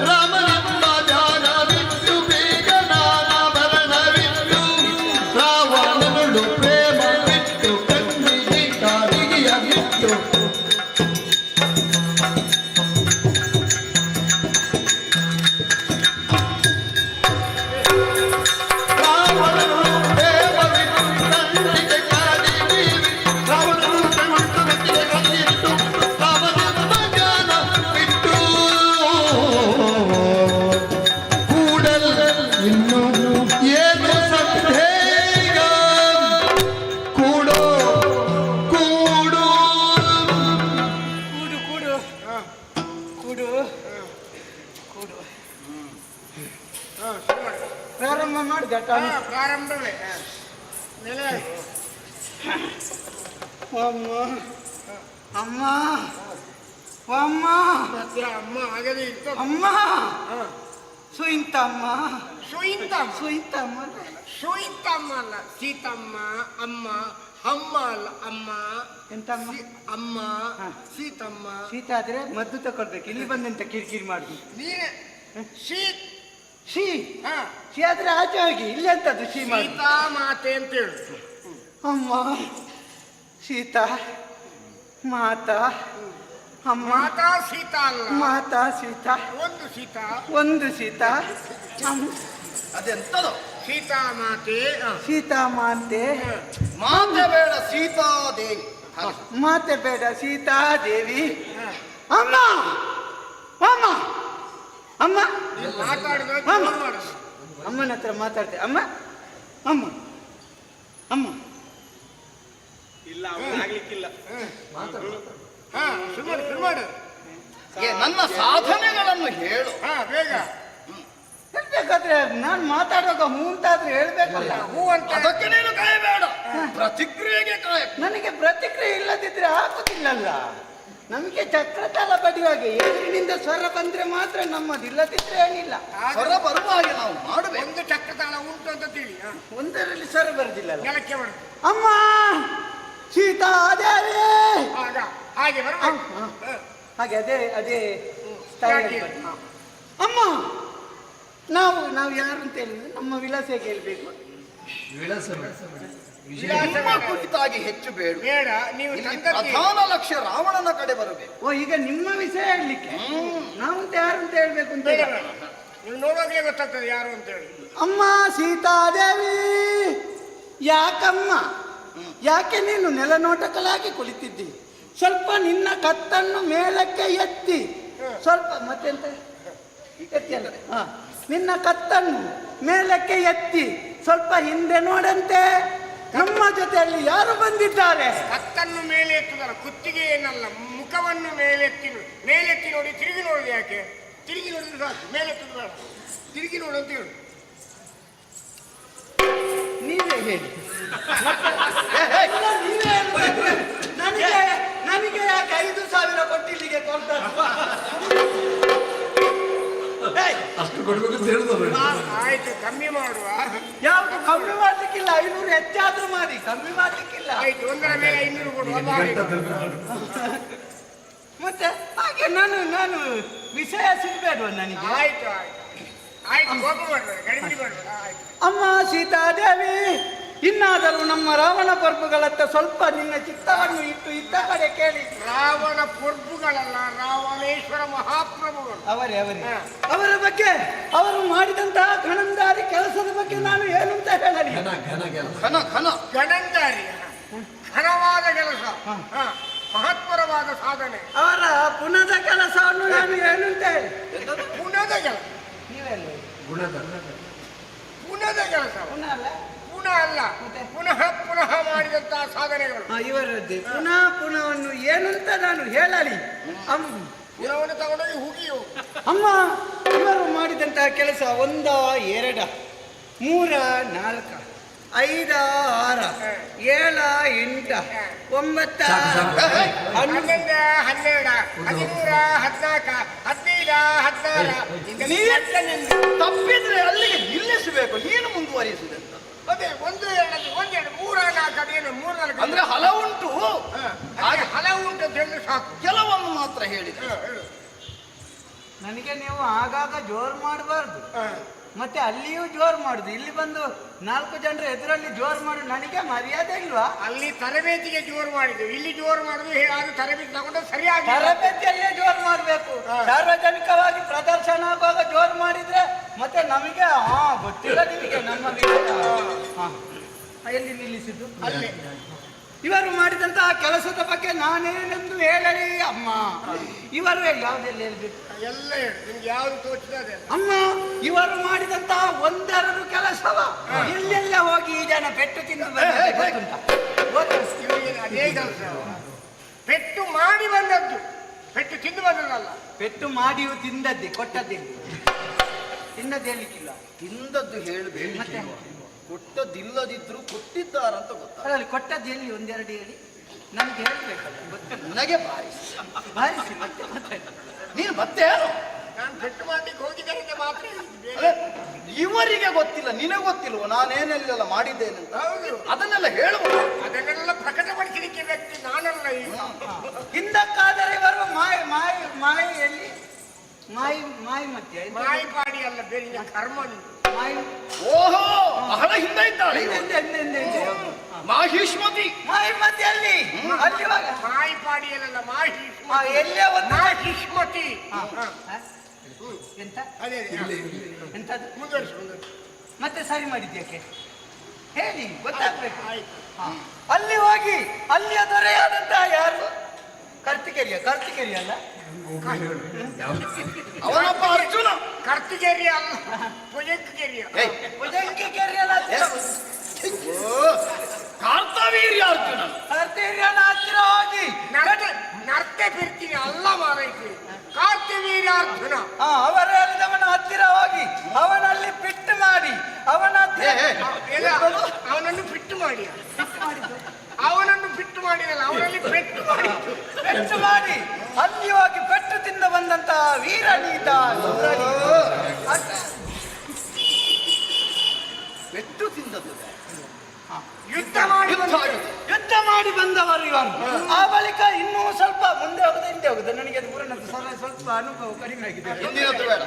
ರಾಮನೆಂಬ ಧ್ಯಾನ ಬಿಟ್ಟು ಬೇಗ ನಾನಾಭರಣ ಬಿಟ್ಟು ರಾವಣನು ಪ್ರೇಮ ಬಿಟ್ಟು ಕಣ್ಣಿಗೆ ಕಾಡಿಗೆಯ ಬಿಟ್ಟು ರಾವಣನು ಪ್ರೇಮ ಬಿಟ್ಟು ಕಣ್ಣಿಗೆ ಕಾಡಿಗೆ ರಾವಣನು ಪ್ರೇಮ ಬಿಟ್ಟು ಕಣ್ಣಿಟ್ಟು ರಾಮನೆಂಬ ಧ್ಯಾನ ಬಿಟ್ಟು ಕೂಡಲ್ ಇನ್ನು ಏನು ಸಂದೇಹ ಕೂಡೋ ಕೂಡು ಕೂಡು ಕೂಡು ಕೂಡು ಕೂಡು ಶುರು ಮಾಡು. ಪ್ರಾರಂಭ ಮಾಡಿದ ಪ್ರಾರಂಭವೇ ನೆಲೆ ಅಮ್ಮ ಅಮ್ಮ ಅಮ್ಮ ಮತ್ತೆ ಅಮ್ಮ ಆಗದೆ ಇತ್ತು ಅಮ್ಮ ಸುಯಿಂತಮ್ಮ ಸುಯಿಂತಮ್ಮ ಸುಯಿಂತಮ್ಮ ಸುಯಿಂತಮ್ಮ ಅಲ್ಲ ಸೀತಮ್ಮ ಅಮ್ಮ ಅಮ್ಮ ಅಲ್ಲ ಅಮ್ಮ ಎಂತಮ್ಮ ಅಮ್ಮ ಹಾ. ಸೀತಮ್ಮ ಶೀತ ಆದ್ರೆ ಮದ್ದು ತಕೊಳ್ಬೇಕು ಇಲ್ಲಿ ಬಂದಂತ ಕಿರಿಕಿರಿ ಮಾಡುದು ನೀನೆ ಶೀತ್ ಶೀ ಹಾ ಶೀ ಆದ್ರೆ ಆಚೆ ಹೋಗಿ ಇಲ್ಲಿ ಅಂತದ್ದು ಶೀ ಮಾಡಿ ಸೀತಾ ಮಾತೆ ಅಂತ ಹೇಳು ಅಮ್ಮ ಸೀತಾ ಮಾತಾ ಅಮ್ಮ ಮಾತಾ ಸೀತಾ ಅಲ್ಲ ಮಾತಾ ಸೀತಾ ಒಂದು ಸೀತಾ ಒಂದು ಸೀತಾ ಅಮ್ಮ ಅದೆಂತದು ಸೀತಾ ಮಾತೆ ಸೀತಾ ಮಾತೆ ಮಾತೆ ಬೇಡ ಸೀತಾದೇವಿ ಹಾಗೆ. ಮಾತೆ ಬೇಡ ಸೀತಾದೇವಿ ಅಮ್ಮ ಅಮ್ಮ ಅಮ್ಮ ಮಾತಾಡಿದ ಅಮ್ಮ ಅಮ್ಮನ ಹತ್ರ ಮಾತಾಡ್ತೆ ಅಮ್ಮ ಅಮ್ಮ ಅಮ್ಮ ಇಲ್ಲ ಅವನು ಆಗ್ಲಿಕ್ಕಿಲ್ಲ. ಹಾ ಶುರು ಮಾಡು ಶುರು ಮಾಡು ನನ್ನ ಸಾಧನೆಗಳನ್ನು ಹೇಳು ಹಾ ಬೇಗ ಹೇಳ್ಬೇಕಾದ್ರೆ ನಾನು ಮಾತಾಡುವಾಗ ಹೂ ಅಂತಾದ್ರೆ ಹೇಳ್ಬೇಕಲ್ಲ ಹೂ ಅಂತ ಅದಕ್ಕೆ ನೀನು ಕಾಯಬೇಡ ಪ್ರತಿಕ್ರಿಯೆಗೆ ಕಾಯ ನನಗೆ ಪ್ರತಿಕ್ರಿಯೆ ಇಲ್ಲದಿದ್ರೆ ಆಗುದಿಲ್ಲಲ್ಲ ನಮಗೆ ಚಕ್ರತಾಲ ಬಡಿಯುವಾಗ ಎದುರಿನಿಂದ ಸ್ವರ ಬಂದ್ರೆ ಮಾತ್ರ ನಮ್ಮದು ಇಲ್ಲದಿದ್ರೆ ಏನಿಲ್ಲ ಸ್ವರ ಬರುವ ಹಾಗೆ ನಾವು ಮಾಡಬೇಕು ಒಂದು ಚಕ್ರತಾಳ ಉಂಟು ಅಂತ ತಿಳಿ ಒಂದರಲ್ಲಿ ಸ್ವರ ಬರುದಿಲ್ಲಲ್ಲ ನೆಲಕ್ಕೆ ಮಾಡು ಅಮ್ಮ ಸೀತಾದೇವಿ ಆಗ ಹಾಗೆ ಬರ್ಬೇಕು ಹಾಗೆ ಅದೇ ಅದೇ style ಅಲ್ಲಿ ಯಾಕೆ? ಬರ್ತದೆ. ಅಮ್ಮ ನಾವು ನಾವು ಯಾರು ಅಂತ ಹೇಳಿದ್ರೆ ನಮ್ಮ ವಿಳಾಸ ಹೇಳ್ಬೇಕು ನಿಮ್ಮ ಕುರಿತಾಗಿ ಹೆಚ್ಚು ಬೇಡ ಬೇಡ ನೀವು ಇಲ್ಲಿ ಸಂಗತಿ ಪ್ರಧಾನ ಲಕ್ಷ್ಯ ರಾವಣನ ಕಡೆ ಬರಬೇಕು ಓ ಈಗ ನಿಮ್ಮ ವಿಷಯ ಹೇಳಲಿಕ್ಕೆ ನಾವು ಅಂತ ಯಾರು ಅಂತ ಹೇಳ್ಬೇಕು ಅಂತ ಬೇಡ ಇಲ್ಲ. ಬೇಡ ನೀವು ನೋಡುವಾಗಲೇ ಗೊತ್ತಾಗ್ತದೆ ಯಾರು ಅಂತ ಹೇಳಿ ಅಮ್ಮ ಸೀತಾದೇವಿ ಯಾಕಮ್ಮ ಯಾಕೆ ನೀನು ನೆಲನೋಟಕಲಾಗಿ ಕುಳಿತಿದ್ದಿ ಸ್ವಲ್ಪ ನಿನ್ನ ಕತ್ತನ್ನು ಮೇಲಕ್ಕೆ ಎತ್ತಿ ಸ್ವಲ್ಪ ಮತ್ತೆಂತ ಎತ್ತಿ ಅಲ್ಲ ಹಾ ನಿನ್ನ ಕತ್ತನ್ನು ಮೇಲಕ್ಕೆ ಎತ್ತಿ ಸ್ವಲ್ಪ ಹಿಂದೆ ನೋಡಂತೆ ನಮ್ಮ ಜೊತೆಯಲ್ಲಿ ಯಾರು ಬಂದಿದ್ದಾರೆ ಕತ್ತನ್ನು ಮೇಲೆ ಎತ್ತುದಲ್ಲ ಕುತ್ತಿಗೆ ಏನಲ್ಲ ಮುಖವನ್ನು ಮೇಲೆತ್ತಿ ನೋಡಿ ತಿರುಗಿ ನೋಡುದು ಯಾಕೆ ತಿರುಗಿ ನೋಡಿದ್ರೆ ಸಾಕು ಮೇಲೆತ್ತುದು ಬೇಡ ತಿರುಗಿ ನೋಡು ಅಂತ ಹೇಳು ನೀವೇ ಹೇಳಿ ಇಲ್ಲ, ನೀವೇ ಹೇಳ್ಬೇಕು. ನನಗೆ ಯಾಕೆ 5,000 ಕೊಟ್ಟಿಲ್ಲಿಗೆ ಕೊಡ್ತಾರೆ ಆಯ್ತು ಕಮ್ಮಿ ಮಾಡುವ ಯಾವುದು ಕಮ್ಮಿ ಮಾಡ್ಲಿಕ್ಕಿಲ್ಲ 500 ಹೆಚ್ಚಾದ್ರೂ ಮಾಡಿ ಕಮ್ಮಿ ಮಾಡ್ಲಿಕ್ಕಿಲ್ಲ ಆಯ್ತು ಒಂದರ ಮೇಲೆ 500 ಕೊಡುವ ಬಾರಿ. ಮತ್ತೆ ಹಾಗೆ ನಾನು ವಿಷಯ ಸಿಗ್ಬೇಡುವ ನನಗೆ ಆಯ್ತು ಆಯ್ತು ಆಯ್ತು ಕೋಪ ಮಾಡ್ಬೇಡ ಗಡಿಬಿಡಿ ಮಾಡ್ಬೇಡ ಆಯ್ತು ಅಮ್ಮ ಸೀತಾದೇವಿ ಇನ್ನಾದರೂ ನಮ್ಮ ರಾವಣ ಪ್ರಭುಗಳತ್ತ ಸ್ವಲ್ಪ ನಿನ್ನ ಚಿತ್ತವನ್ನು ಇಟ್ಟು ಇತ್ತ ಕಡೆ ಕೇಳಿ. ರಾವಣ ಪ್ರಭುಗಳಲ್ಲ, ರಾವಣೇಶ್ವರ ಮಹಾಪ್ರಭುಗಳು. ಅವರೇ ಅವರ ಬಗ್ಗೆ, ಅವರು ಮಾಡಿದಂತಹ ಘನಂದಾರಿ ಕೆಲಸದ ಬಗ್ಗೆ ನಾನು ಏನು ಅಂತ ಹೇಳಲಿ. ಗಣಂದಾರಿ ಘನವಾದ ಕೆಲಸ, ಮಹತ್ವರವಾದ ಸಾಧನೆ. ಅವರ ಪುನದ ಕೆಲಸವನ್ನು ನಾನು ಏನು ಅಂತ ಹೇಳಿ. ಪುನದ ಕೆಲಸ, ನೀವೆಲ್ಲ ಪುನದ ಕೆಲಸ, ಪುನಃ ಅಲ್ಲ, ಪುನಃ ಅಲ್ಲ, ಪುನಃ ಪುನಃ ಮಾಡಿದಂತಹ ಸಾಧನೆಗಳು. ಇವರದ್ದೇ ಪುನಃವನ್ನು ಏನಂತ ನಾನು ಹೇಳಲಿ. ಪುನಃವನ್ನು ತಗೊಂಡೋಗಿ ಹುಗಿಯು. ಅಮ್ಮ, ಇವರು ಮಾಡಿದಂತಹ ಕೆಲಸ 1 2 3 4 5 6 7 8 9 11 12 13 14 15 16 ತಪ್ಪಿದ್ರೆ ಅಲ್ಲಿಗೆ ನಿಲ್ಲಿಸಬೇಕು, ನೀನು ಮುಂದುವರಿಸುವುದಂತ. ಅದೇ 1 2 1 2 3 4 ಅದೇನು 3 4 ಅಂದ್ರೆ ಹಲವುಂಟು, ಹಲವುಂಟು ಅಂತ ಹೇಳಿ ಸಾಕು. ಕೆಲವನ್ನು ಮಾತ್ರ ಹೇಳಿದೆ. ನನಗೆ ನೀವು ಆಗಾಗ ಜೋರು ಮಾಡಬಾರ್ದು, ಮತ್ತೆ ಅಲ್ಲಿಯೂ ಜೋರು ಮಾಡುದು. ಇಲ್ಲಿ ಬಂದು 4 ಜನರ ಎದುರಲ್ಲಿ ಜೋರು ಮಾಡುದು ನನಗೆ ಮರ್ಯಾದೆ ಇಲ್ವಾ? ಅಲ್ಲಿ ತರಬೇತಿಗೆ ಜೋರು ಮಾಡಿದ್ವಿ, ಇಲ್ಲಿ ಜೋರು ಮಾಡುದು ಅದು ತರಬೇತಿ ತಗೊಂಡು ಸರಿಯಾಗಿ. ತರಬೇತಿಯಲ್ಲೇ ಜೋರು ಮಾಡಬೇಕು. ಸಾರ್ವಜನಿಕವಾಗಿ ಪ್ರದರ್ಶನ ಆಗುವಾಗ ಜೋರು ಮಾಡಿದ್ರೆ ಮತ್ತೆ ನಮಗೆ ಗೊತ್ತಿಲ್ಲ ನಿಮಗೆ ನಮ್ಮ ಎಲ್ಲಿ ನಿಲ್ಲಿಸಿದ್ದು. ಅಲ್ಲಿ ಇವರು ಮಾಡಿದಂತಹ ಕೆಲಸದ ಬಗ್ಗೆ ನಾನೇನೆಂದು ಹೇಳಲಿ ಅಮ್ಮ. ಇವರು ಯಾವುದೆಲ್ಲ ಹೇಳ್ಬೇಕು ಎಲ್ಲ ಹೇಳಿ, ನಿಮ್ಗೆ ಯಾವ್ದು ತೋಚಿದೆ ಅಮ್ಮ. ಇವರು ಮಾಡಿದಂತಹ 1 2 ಕೆಲಸವ ಎಲ್ಲೆಲ್ಲ ಹೋಗಿ ಈ ಜನ ಪೆಟ್ಟು ತಿಂದು ಇವರಿಗೆ ಅದೇ ಕೆಲಸ. ಪೆಟ್ಟು ಮಾಡಿ ಬಂದದ್ದು, ಪೆಟ್ಟು ತಿಂದು ಬಂದದಲ್ಲ. ಪೆಟ್ಟು ಮಾಡಿಯೂ ತಿಂದದ್ದೇ, ಕೊಟ್ಟದ್ದೇ. ತಿಂದದ್ದು ಹೇಳಲಿಕ್ಕಿಲ್ಲ. ತಿಂದದ್ದು ಹೇಳಬೇಕು, ಮತ್ತೆ ಕೊಟ್ಟದಿಲ್ಲದಿದ್ರು ಕೊಟ್ಟಿದ್ದಾರಂತ ಗೊತ್ತಾಗ. ಅದರಲ್ಲಿ ಕೊಟ್ಟದ್ದು ಎಲ್ಲಿ 1 2 ಹೇಳಿ ನಮ್ಗೆ ಹೇಳ್ಬೇಕಲ್ಲ. ಗೊತ್ತಿಲ್ಲ ನನಗೆ ಬಾರಿಸಿ ಬಾರಿಸಿ ಮತ್ತೆ ಮತ್ತೆ ನೀನು ಮತ್ತೆ ಯಾರು? ನಾನು ಪೆಟ್ಟು ಮಾಡ್ಲಿಕ್ಕೆ ಹೋಗಿದ್ದೇನೆ ಮಾತ್ರ. ಅದೇ, ಇವರಿಗೆ ಗೊತ್ತಿಲ್ಲ, ನಿನಗೆ ಗೊತ್ತಿಲ್ವ ನಾನೇನೆಲ್ಲ ಮಾಡಿದ್ದೇನಂತ? ಅದನ್ನೆಲ್ಲ ಹೇಳುವ, ಅದನ್ನೆಲ್ಲ ಪ್ರಕಟಪಡಿಸಲಿಕ್ಕೆ ವ್ಯಕ್ತಿ ನಾನಲ್ಲ. ಈಗ ಹಿಂದಕ್ಕಾದರೆ ಇವರು ಮಾಯಿ ಎಲ್ಲಿ ಮಾಯಿ ಮತ್ತೆ ಮಾಯಿ ಪಾಡಿ ಅಲ್ಲ, ಬೇರೆ ಕರ್ಮ. ಮಾಯಿ ಓಹೋ, ಬಹಳ ಹಿಂದೆ ಇದ್ದಾಳೆ ಮಾಹಿಷ್ಮತಿ. ಮಾಯಿ ಮತ್ತೆ ಅಲ್ಲಿ ಅಲ್ಲಿವಾಗ ಮಾಯಿ ಪಾಡಿ ಅಲ್ಲ, ಎಲ್ಲೇ ಒಂದು ಮಾಹಿಷ್ಮತಿ. ಎಂತ ಅದೇ ಎಂತದ್ದು ಮುಂದುವರಿಸಿ. ಮತ್ತೆ ಸರಿ ಮಾಡಿದ್ಯಾಕೆ ಹೇಳಿ, ಗೊತ್ತಾಗ್ಬೇಕು. ಆಯ್ತು. ಅಲ್ಲಿ ಹೋಗಿ ಅಲ್ಲಿಯ ದೊರೆಯಾದಂತಹ ಯಾರು? ಕರ್ತಿಕೆರಿ ಅಲ್ಲ, ಅವನೊಬ್ಬ ಅರ್ಜುನ. ಕರ್ತಿಗೆರಿ ಅಲ್ಲ, ಭುಜಂಗಗೆರಿಯ. ಭುಜಂಗಿಕೆರಿ ಅಲ್ಲ, ಕಾರ್ತವೀರ್ಯ ಅರ್ಜುನ. ಕರ್ತಿಕೆರಿಯನ ಹತ್ತಿರ ಹೋಗಿ ನರ್ತೆ ಬಿರ್ತೀನಿ ಅಲ್ಲ ಮಾರೈತಿ. ಕಾರ್ತಿವೀರ್ಯಾರ್ಜುನ ಅವರ ಹೇಳಿದವನ ಹತ್ತಿರ ಹೋಗಿ ಅವನಲ್ಲಿ ಬಿಟ್ಟು ಮಾಡಿ ಅವನ ಹತ್ತಿರ ಅವನನ್ನು ಬಿಟ್ಟು ಮಾಡಿ, ಅವನನ್ನು ಬಿಟ್ಟು ಮಾಡಿದಲ್ಲ, ಅವನಲ್ಲಿ ಪೆಟ್ಟು ಮಾಡಿ ಅಲ್ಲಿ ಹೋಗಿ ಪೆಟ್ಟು ತಿಂದು ಬಂದಂತಹ ವೀರನೀತ ಪೆಟ್ಟು ತಿಂದದ್ದು ಯುದ್ಧ ಮಾಡಿ ಬಂದವರು ಇವರು. ಆ ಬಳಿಕ ಇನ್ನೂ ಸ್ವಲ್ಪ ಮುಂದೆ ಹೋಗುದು ಹಿಂದೆ ಹೋಗುದು. ನನಗೆ ಅದು ಪೂರ್ಣದ್ದು ಸ್ವಲ್ಪ ಅನುಭವ ಕಡಿಮೆ ಆಗಿದೆ. ಹಿಂದಿನದ್ದು ಬೇಡ,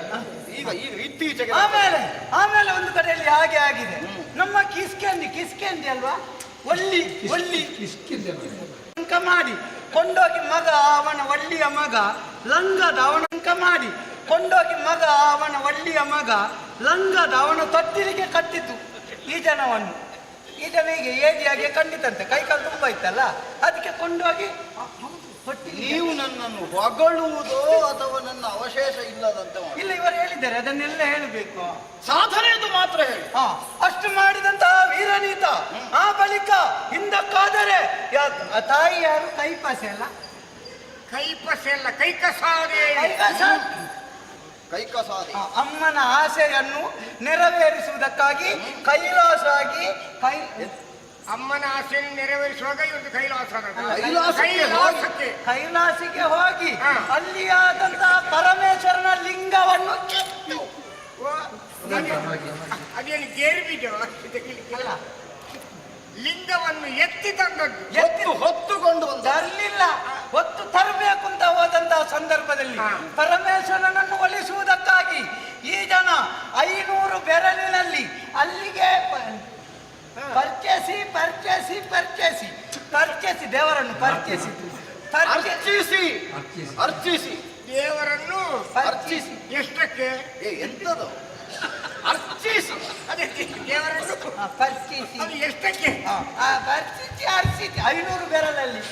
ಈಗ ಇತ್ತೀಚೆಗೆ. ಆಮೇಲೆ ಒಂದು ಕಡೆಯಲ್ಲಿ ಹಾಗೆ ಆಗಿದೆ. ನಮ್ಮ ಕಿಸ್ಕೆಂದಿ ಅಲ್ವಾ, ಒಳ್ಳಿ ಅಂಕ ಮಾಡಿ ಕೊಂಡೋಗಿ ಮಗ ಅವನ ಒಳ್ಳಿಯ ಮಗ ಲಂಗದ ಅವನ ಅಂಕ ಮಾಡಿ ಕೊಂಡೋಗಿ ಮಗ ಅವನ ಒಳ್ಳಿಯ ಮಗ ಲಂಗದ ಅವನ ತೊಟ್ಟಿಲಿಗೆ ಕಟ್ಟಿತು ಈ ಜನವನ್ನು. ಈ ಜನಿಗೆ ಏಜಿಯಾಗಿ ಖಂಡಿತಂತೆ, ಕೈಕಾಲು ತುಂಬ ಇತ್ತಲ್ಲ, ಅದಕ್ಕೆ ಕೊಂಡೋಗಿ ನೀವು ನನ್ನನ್ನು ಹೊಗಳುವುದೋ ಅಥವಾ ನನ್ನ ಅವಶೇಷ ಇಲ್ಲದಂತೆ ಇಲ್ಲ, ಇವರು ಹೇಳಿದ್ದಾರೆ ಅದನ್ನೆಲ್ಲ ಹೇಳಬೇಕು. ಸಾಧನೆಯದು ಮಾತ್ರ ಹೇಳಿ. ಅಷ್ಟು ಮಾಡಿದಂತಹ ವೀರನೀತ ಆ ಬಳಿಕ ಹಿಂದಕ್ಕಾದರೆ ತಾಯಿ ಯಾರು? ಕೈಪಾಸೆ ಅಲ್ಲ, ಕೈಪಸೆ ಅಲ್ಲ, ಕೈಕಸಾದೆ. ಕೈಕಸಾದಿ ಅಮ್ಮನ ಆಸೆಯನ್ನು ನೆರವೇರಿಸುವುದಕ್ಕಾಗಿ ಕೈಲಾಸಾಗಿ ಅಮ್ಮನ ಆಸೆಯನ್ನು ನೆರವೇರಿಸುವಾಗ ಇವತ್ತು ಕೈಲಾಸಿಗೆ ಹೋಗಿ ಅಲ್ಲಿಯಾದಂತಹ ಪರಮೇಶ್ವರನ ಲಿಂಗವನ್ನು ಕಿತ್ತು. ಅದೇನು ಗೇರು ಬೀಜ ಲಿಂಗವನ್ನು ಎತ್ತಿ ತಂದದ್ದು, ಹೊತ್ತುಕೊಂಡು ತರಲಿಲ್ಲ, ಹೊತ್ತು ತರಬೇಕು ಅಂತ ಹೋದಂತಹ ಸಂದರ್ಭದಲ್ಲಿ ಪರಮೇಶ್ವರನನ್ನು ಒಲಿಸುವುದಕ್ಕಾಗಿ ಈ ಜನ 500 ಬೆರಳಿನಲ್ಲಿ ಅಲ್ಲಿಗೆ ಪರ್ಚೇಸ್ ಪರ್ಚೇಸಿ ಪರ್ಚೇಸಿ ಪರ್ಚೇಸಿ ಪರ್ಚೇಸಿ ದೇವರನ್ನು ಪರ್ಚೇಸಿತು ಅರ್ಚಿಸಿ ಅರ್ಚಿಸಿ ದೇವರನ್ನು ಪರ್ಚೇಸಿ ಎಷ್ಟಕ್ಕೆ? ಎಂತದು ಅರ್ಚಿಸಿ ಅದೇ ದೇವರನ್ನು ಪರ್ಚೇಸಿ ಅದು ಎಷ್ಟಕ್ಕೆ? ಪರ್ಚೇಸಿ ಅರ್ಚಿಸಿ 500 ಬೆರಳಲ್ಲಿ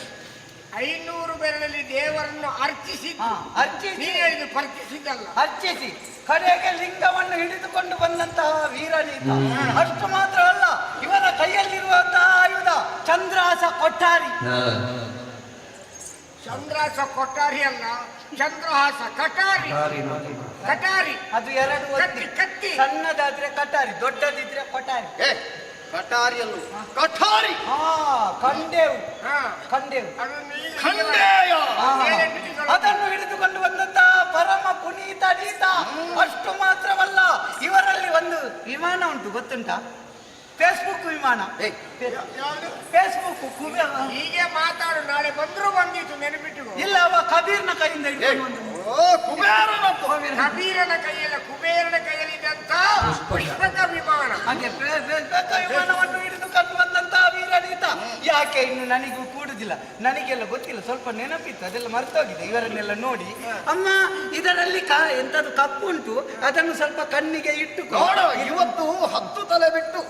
500 ಬೆರಳಲ್ಲಿ ದೇವರನ್ನು ಅರ್ಚಿಸಿದ್ದು. ಅರ್ಚಿಸಿ ನೀನು ಹೇಳಿದ್ದು ಪರ್ಚಿಸಿದ್ದಲ್ಲ. ಅರ್ಚಿಸಿ ಕಡೆಗೆ ಲಿಂಗವನ್ನು ಹಿಡಿದುಕೊಂಡು ಬಂದಂತಹ ವೀರನೀತ. ಅಷ್ಟು ಮಾತ್ರ ಅಲ್ಲ, ಇವರ ಕೈಯಲ್ಲಿರುವಂತಹ ಆಯುಧ ಚಂದ್ರಾಸ ಕೊಠಾರಿ. ಚಂದ್ರಾಸ ಕೊಟ್ಟಾರಿ ಅಲ್ಲ, ಚಂದ್ರಹಾಸ ಕಟಾರಿ. ಕಟಾರಿ ಅದು ಎರಡು ಕತ್ತಿ ಕತ್ತಿ. ಸಣ್ಣದಾದ್ರೆ ಕಟಾರಿ, ದೊಡ್ಡದಿದ್ರೆ ಕೊಠಾರಿ. ಕಟಾರಿಯಲ್ಲು ಕಠಾರಿ ಕಂಡೇವು ಹಾ ಕಂಡೇವು ಅದನ್ನು ಈಗ ಖಂಡೇಯ ಅದನ್ನು ಹಿಡಿದುಕೊಂಡು ಬಂದಂತಹ ಪರಮ ಪುನೀತ ನೀತ. ಅಷ್ಟು ಮಾತ್ರವಲ್ಲ, ಇವರಲ್ಲಿ ಒಂದು ವಿಮಾನ ಉಂಟು, ಗೊತ್ತುಂಟಾ? ಫೇಸ್ಬುಕ್ ವಿಮಾನ. ಯಾವುದು? ಫೇಸ್ಬುಕ್ ಹೀಗೆ ಮಾತಾಡು, ನಾಳೆ ಬಂದ್ರು ಬಂದಿತ್ತು, ನೆನಪಿಟ್ಟು. ಇಲ್ಲ, ಅವ ಕಬೀರ್ನ ಕೈಯಿಂದ ಹಿಡ್ಕೊಂಡು ಬಂದದ್ದು. ಕಬೀರನ ಕೈಯಲ್ಲ, ಕುಬೇರನ ಕೈಯಲ್ಲಿದ್ದಂತ ಪುಷ್ಪಕ ವಿಮಾನ. ಹಾಗೆ ವಿಮಾನವನ್ನು ಹಿಡಿದುಕೊಂಡು ಬಂದಂತಹ ವೀರನೀತ. ಯಾಕೆ ಇನ್ನು ನನಗೂ ಕೂಡುದಿಲ್ಲ, ನನಗೆಲ್ಲ ಗೊತ್ತಿಲ್ಲ, ಸ್ವಲ್ಪ ನೆನಪಿತ್ತು, ಅದೆಲ್ಲ ಮರ್ತೋಗಿದೆ ಇವರನ್ನೆಲ್ಲ ನೋಡಿ. ಅಮ್ಮ ಇದರಲ್ಲಿ ಎಂತದ್ದು ಕಪ್ಪು ಉಂಟು, ಅದನ್ನು ಸ್ವಲ್ಪ ಕಣ್ಣಿಗೆ ಇಟ್ಟುಕೋ. ಇವತ್ತು 10 ತಲೆ ಬಿಟ್ಟು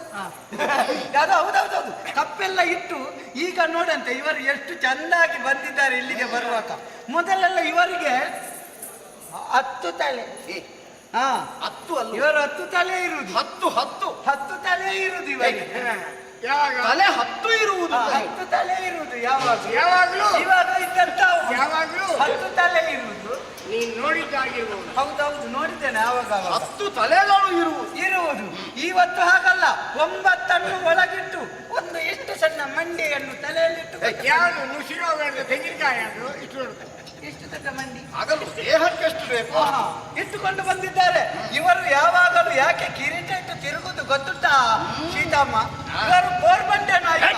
ಅದು ಹೌದೌದೌದು, ಕಪ್ಪೆಲ್ಲ ಇಟ್ಟು. ಈಗ ನೋಡಂತೆ ಇವರು ಎಷ್ಟು ಚಂದಾಗಿ ಬಂದಿದ್ದಾರೆ ಇಲ್ಲಿಗೆ ಬರುವಾಗ. ಮೊದಲೆಲ್ಲ ಇವರಿಗೆ 10 ತಲೆ. 10 ಅಲ್ಲ, ಇವರು 10 ತಲೆ ಇರುವುದು. 10 ತಲೆ ಇರುವುದು ಇವರಿಗೆ. ಯಾವಾಗ? ತಲೆ 10 ಇರುವುದು. 10 ತಲೆ ಇರುವುದು ಯಾವಾಗ? ಯಾವಾಗ್ಲೂ ಇವಾಗ ಇದ್ದಂತ ಯಾವಾಗ್ಲೂ 10 ತಲೆ ಇರುವುದು. ನೀನ್ ನೋಡಿದ್ದಾಗಿರ್ಬೋದು. ಹೌದೌದು, ನೋಡಿದ್ದೇನೆ ಆವಾಗ 10 ತಲೆಗಳು ಇರುವುದು. ಇವತ್ತು ಹಾಗಲ್ಲ, 9 ಒಳಗಿಟ್ಟು ಒಂದು ಎಷ್ಟು ಸಣ್ಣ ಮಂಡಿಯನ್ನು ತಲೆಯಲ್ಲಿಟ್ಟು. ಯಾವುದು ನುಸಿರೋಗ ತೆಂಗಿನಕಾಯಿ ಅದು ಇಷ್ಟು ನೋಡ್ತಾರೆ. ಎಷ್ಟು ದೊಡ್ಡ ಮಂಡಿ ಆಗಲು ದೇಹಕ್ಕೆ ಎಷ್ಟು ಬೇಕು ಇಟ್ಟುಕೊಂಡು ಬಂದಿದ್ದಾರೆ. ಇವರು ಯಾವಾಗಲೂ ಯಾಕೆ ಕಿರೀಟ ಇಟ್ಟು ತಿರುಗುದು ಗೊತ್ತುಂಟಾ ಸೀತಮ್ಮ? ಇವರು ಬೋರ್ಬಂಡೆ ನಾಯಕ.